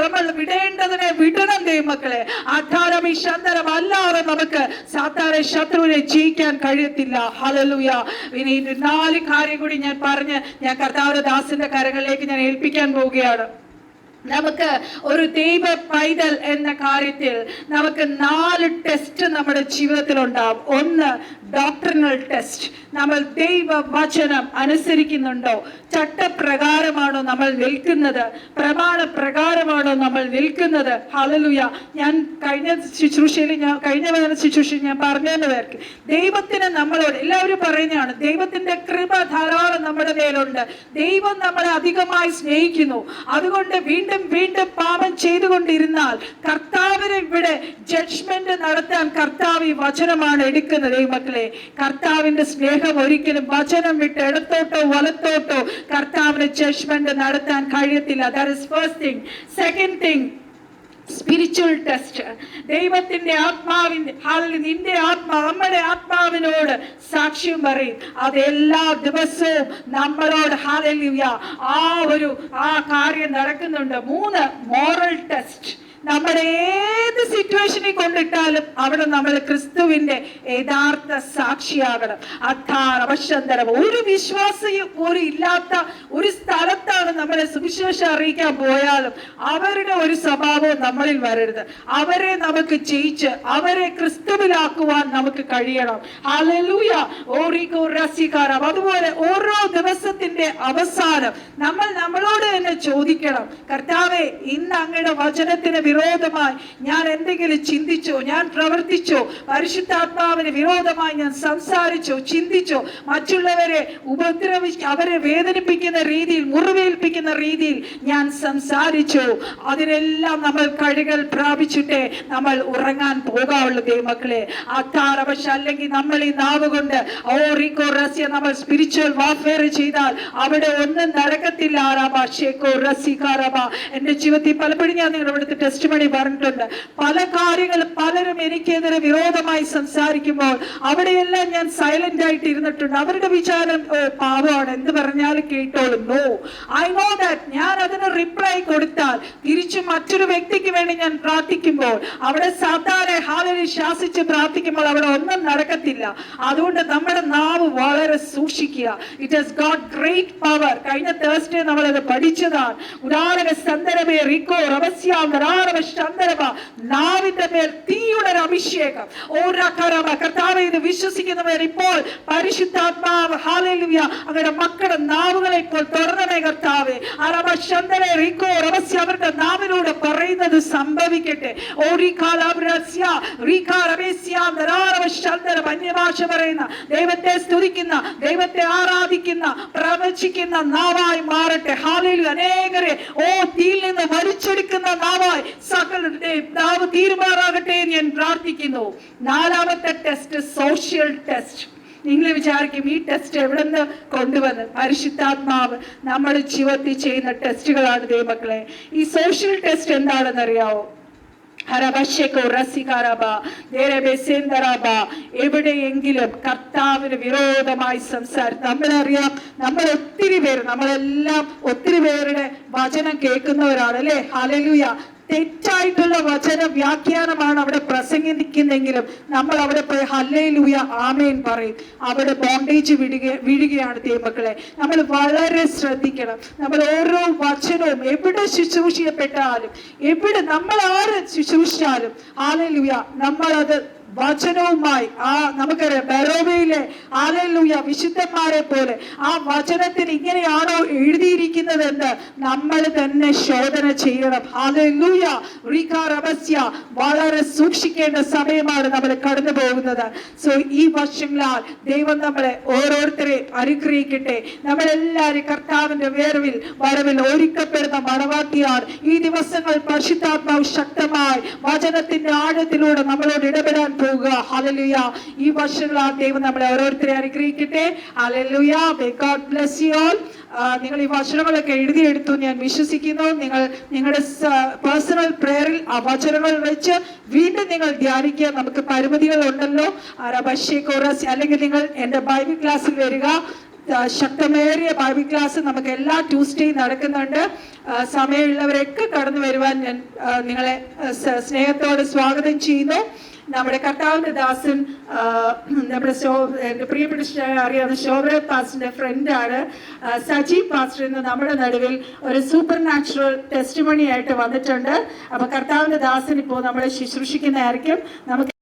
നമ്മൾ വിടേണ്ടതിനെ വിടണം ദൈവമക്കളെ. അധാരം ഈ ശന്തരം അല്ലാതെ നമുക്ക് സാത്താനെ ശത്രുവിനെ ജയിക്കാൻ കഴിയത്തില്ല. ഹല്ലേലൂയ. ഇനി 4 കാര്യം കൂടി ഞാൻ പറഞ്ഞ് ഞാൻ കർത്താവിന്റെ ദാസന്റെ കരങ്ങളിലേക്ക് ഞാൻ ഏൽപ്പിക്കാൻ പോവുകയാണ്. നമുക്ക് ഒരു ദൈവ പൈതൽ എന്ന കാര്യത്തിൽ നമുക്ക് 4 ടെസ്റ്റ് നമ്മുടെ ജീവിതത്തിൽ ഉണ്ടാവും. 1 ഡോക്ടറിനൽ ടെസ്റ്റ്. നമ്മൾ ദൈവ വചനം അനുസരിക്കുന്നുണ്ടോ? ചട്ടപ്രകാരമാണോ നമ്മൾ നിൽക്കുന്നത്? പ്രമാണ പ്രകാരമാണോ നമ്മൾ നിൽക്കുന്നത്? ഹല്ലേലൂയ. ഞാൻ കഴിഞ്ഞ ശുശ്രൂഷയിൽ ഞാൻ പറഞ്ഞതെന്ന് പേർക്ക് ദൈവത്തിന് നമ്മളോട് എല്ലാവരും പറയുന്നതാണ്, ദൈവത്തിന്റെ കൃപ ധാരാളം നമ്മുടെ മേലുണ്ട്. ദൈവം നമ്മളെ അധികമായി സ്നേഹിക്കുന്നു. അതുകൊണ്ട് വീണ്ടും പാപം ചെയ്തുകൊണ്ടിരുന്നാൽ കർത്താവിനെ ഇവിടെ ജഡ്ജ്മെന്റ് നടത്താൻ കർത്താവ് ഈ വചനമാണ് എടുക്കുന്നത്. ദൈവമക്കളെ, കർത്താവിന്റെ സ്നേഹം ഒരിക്കലും വചനം വിട്ട് ഇടത്തോട്ടോ വലത്തോട്ടോ കർത്താവിന് ജഡ്ജ്മെന്റ് നടത്താൻ കഴിയത്തില്ല. That is first thing. Second thing, spiritual test. ദൈവത്തിന്റെ ആത്മാവിന്റെ നിന്റെ നമ്മുടെ ആത്മാവിനോട് സാക്ഷ്യം പറയും. അത് എല്ലാ ദിവസവും നമ്മളോട് ഹല്ലേലൂയ ആ കാര്യം നടക്കുന്നുണ്ട്. 3 മോറൽ ടെസ്റ്റ്. നമ്മുടെ ഏത് സിറ്റുവേഷനിൽ കൊണ്ടിട്ടാലും അവിടെ നമ്മൾ ക്രിസ്തുവിന്റെ യഥാർത്ഥ സാക്ഷിയാകണം. അവശന്തരം ഒരു വിശ്വാസിയും ഒരു ഇല്ലാത്ത ഒരു സ്ഥലത്താണ് നമ്മളെ സുവിശേഷം അറിയിക്കാൻ പോയാലും അവരുടെ ഒരു സ്വഭാവവും നമ്മളിൽ വരരുത്. അവരെ നമുക്ക് ജയിച്ച് അവരെ ക്രിസ്തുവിലാക്കുവാൻ നമുക്ക് കഴിയണം. ഹല്ലേലൂയ. അതുപോലെ ഓരോ ദിവസത്തിന്റെ അവസാനം നമ്മൾ നമ്മളോട് തന്നെ ചോദിക്കണം, കർത്താവേ, ഇന്ന് അങ്ങയുടെ വചനത്തിന് വിരോധമായി ഞാൻ എന്തെങ്കിലും ചിന്തിച്ചോ, ഞാൻ പ്രവർത്തിച്ചോ, പരിശുദ്ധാത്മാവിന് വിരോധമായി ഞാൻ സംസാരിച്ചോ, ചിന്തിച്ചോ, മറ്റുള്ളവരെ അവരെ വേദനിപ്പിക്കുന്ന രീതിയിൽ, മുറിവേൽപ്പിക്കുന്ന രീതിയിൽ ഞാൻ സംസാരിച്ചോ, അതിനെല്ലാം നമ്മൾ കഴികൾ പ്രാപിച്ചിട്ടേ നമ്മൾ ഉറങ്ങാൻ പോകാവുള്ളൂ ദൈവമക്കളെ. അല്ലെങ്കിൽ നമ്മൾ ഈ നാവ് കൊണ്ട് നമ്മൾ സ്പിരിച്വൽ വാർഫെയർ ചെയ്താൽ അവിടെ ഒന്നും നടക്കത്തില്ല. എന്റെ ജീവിതത്തിൽ പലപ്പോഴും ഞാൻ നിങ്ങളുടെ ഇവിടുത്തെ ടെസ്റ്റ് മണി പറഞ്ഞിട്ടുണ്ട്. പല കാര്യങ്ങളും പലരും എനിക്കെതിരെ വിരോധമായി സംസാരിക്കുമ്പോൾ അവിടെയെല്ലാം ഞാൻ സൈലന്റ് ആയിട്ട് ഇരുന്നിട്ടുണ്ട്. അവരുടെ വിചാരം പാവമാണ്, എന്ത് പറഞ്ഞാലും കേട്ടോളും. നോ, ഐ നോ ദാറ്റ് ഞാൻ അതിന് റിപ്ലൈ കൊടുത്താൽ തിരിച്ചു മറ്റൊരു വ്യക്തിക്ക് വേണ്ടി ഞാൻ പ്രാർത്ഥിക്കുമ്പോൾ അവിടെ സാത്താനെ ശാസിച്ച് പ്രാർത്ഥിക്കുമ്പോൾ അവിടെ ഒന്നും നടക്കത്തില്ല. അതുകൊണ്ട് നമ്മുടെ നാവ് വളരെ സൂക്ഷിക്കുക. It has got great power. കഴിഞ്ഞ തേഴ്സ്ഡേ നമ്മളത് പഠിച്ചതാണ്. നാവിന്റെ മേൽ തീയുടെ അഭിഷേകം. കർത്താവേ, ഇത് വിശ്വസിക്കുന്നവർ ഇപ്പോൾ പരിശുദ്ധാത്മാവ് ഹല്ലേലൂയ അങ്ങയുടെ മക്കളുടെ നാവുകളെ ഇപ്പോൾ തുറന്നമേ കർത്താവേ. അവരുടെ നാവിലൂടെ പറയുന്നത് സംഭവിക്കട്ടെ. അന്യഭാഷ പറയുന്ന, ദൈവത്തെ സ്തുതിക്കുന്ന, ദൈവത്തെ ആരാധിക്കുന്ന, പ്രവചിക്കുന്ന നാവായി മാറട്ടെ. ഹല്ലേലൂയ. അനേകരെ തീയിൽ നിന്ന് വലിച്ചെടുക്കുന്ന നാവായി സകലരുടെ നാവ് തീരുമാറാകട്ടെ എന്ന് ഞാൻ പ്രാർത്ഥിക്കുന്നു. 4ാമത്തെ ടെസ്റ്റ്, സോഷ്യൽ ടെസ്റ്റ്. നിങ്ങൾ വിചാരിക്കും ഈ ടെസ്റ്റ് എവിടെ നിന്ന് കൊണ്ടുവന്ന്? പരിശുദ്ധാത്മാവ് നമ്മുടെ ജീവിതത്തിൽ ചെയ്യുന്ന ടെസ്റ്റുകളാണ് ദൈവമക്കളെ. ഈ സോഷ്യൽ ടെസ്റ്റ് എന്താണെന്ന് അറിയാവോ? എവിടെയെങ്കിലും കർത്താവിന് വിരോധമായി നമ്മളറിയാം, നമ്മളെല്ലാം ഒത്തിരി പേരുടെ വചനം കേൾക്കുന്നവരാണ് അല്ലെ. ഹല്ലേലൂയ. തെറ്റായിട്ടുള്ള വചന വ്യാഖ്യാനമാണ് അവിടെ പ്രസംഗിക്കുന്നെങ്കിലും നമ്മൾ അവിടെ പോയി ഹല്ലേലൂയ ആമേൻ പറയും. അവിടെ ബോണ്ടേജ് വീഴുകയാണ് ദൈവമക്കളെ. നമ്മൾ വളരെ ശ്രദ്ധിക്കണം. നമ്മൾ ഓരോ വചനവും എവിടെ ശുശ്രൂഷിക്കപ്പെട്ടാലും, എവിടെ നമ്മൾ ആര് ശുശ്രൂഷിച്ചാലും ഹല്ലേലൂയ നമ്മളത് വചനവുമായി നമുക്കറിയാം ബെറോവയിലെ ഹല്ലേലൂയ വിശുദ്ധന്മാരെ പോലെ ആ വചനത്തിൽ ഇങ്ങനെയാണോ എഴുതിയിരിക്കുന്നത് എന്ന് നമ്മൾ തന്നെ ശോധന ചെയ്യണം. ഹല്ലേലൂയ. വളരെ സൂക്ഷിക്കേണ്ട സമയമാണ് നമ്മൾ കടന്നു പോകുന്നത്. സോ ഈ വർഷങ്ങളാൽ ദൈവം നമ്മളെ ഓരോരുത്തരെ അനുഗ്രഹിക്കട്ടെ. നമ്മളെല്ലാവരും കർത്താവിന്റെ വരവിൽ ഒരുക്കപ്പെടുന്ന മണവാട്ടിയാണ്. ഈ ദിവസങ്ങൾ പരിശുദ്ധാത്മാവ് ശക്തമായി വചനത്തിന്റെ ആഴത്തിലൂടെ നമ്മളോട് ഇടപെടാൻ പോകുക. ഹല്ലേലൂയ. ഈ വർഷങ്ങളാൽ ദൈവം നമ്മളെ ഓരോരുത്തരെ അനുഗ്രഹിക്കട്ടെ. Hallelujah. May God bless you all. നിങ്ങൾ ഈ വചനങ്ങളൊക്കെ എഴുതിയെടുത്തു ഞാൻ വിശ്വസിക്കുന്നു. നിങ്ങളുടെ പേഴ്സണൽ പ്രേയറിൽ ആ വചനങ്ങൾ വെച്ച് വീണ്ടും നിങ്ങൾ ധ്യാനിക്കുക. നമുക്ക് പരിമിതികൾ ഉണ്ടല്ലോ, അല്ലെങ്കിൽ നിങ്ങൾ എൻ്റെ ബൈബിൾ ക്ലാസ്സിൽ വരിക. ശക്തമേറിയ ബൈബിൾ ക്ലാസ് നമുക്ക് എല്ലാ ട്യൂസ്ഡേയും നടക്കുന്നുണ്ട്. സമയമുള്ളവരൊക്കെ കടന്നു വരുവാൻ ഞാൻ നിങ്ങളെ സ്നേഹത്തോടെ സ്വാഗതം ചെയ്യുന്നു. നമ്മുടെ കർത്താവിന്റെ ദാസൻ, നമ്മുടെ എൻ്റെ പ്രിയപ്പെട്ട അറിയാവുന്ന ശോഭന പാസ്റ്ററിന്റെ ഫ്രണ്ടാണ് സജി പാസ്റ്റർ. ഇന്ന് നമ്മുടെ നടുവിൽ ഒരു സൂപ്പർ നാച്ചുറൽ ടെസ്റ്റിമണി ആയിട്ട് വന്നിട്ടുണ്ട്. അപ്പൊ കർത്താവിന്റെ ദാസൻ ഇപ്പോൾ നമ്മളെ ശുശ്രൂഷിക്കുന്നതായിരിക്കും. നമുക്ക്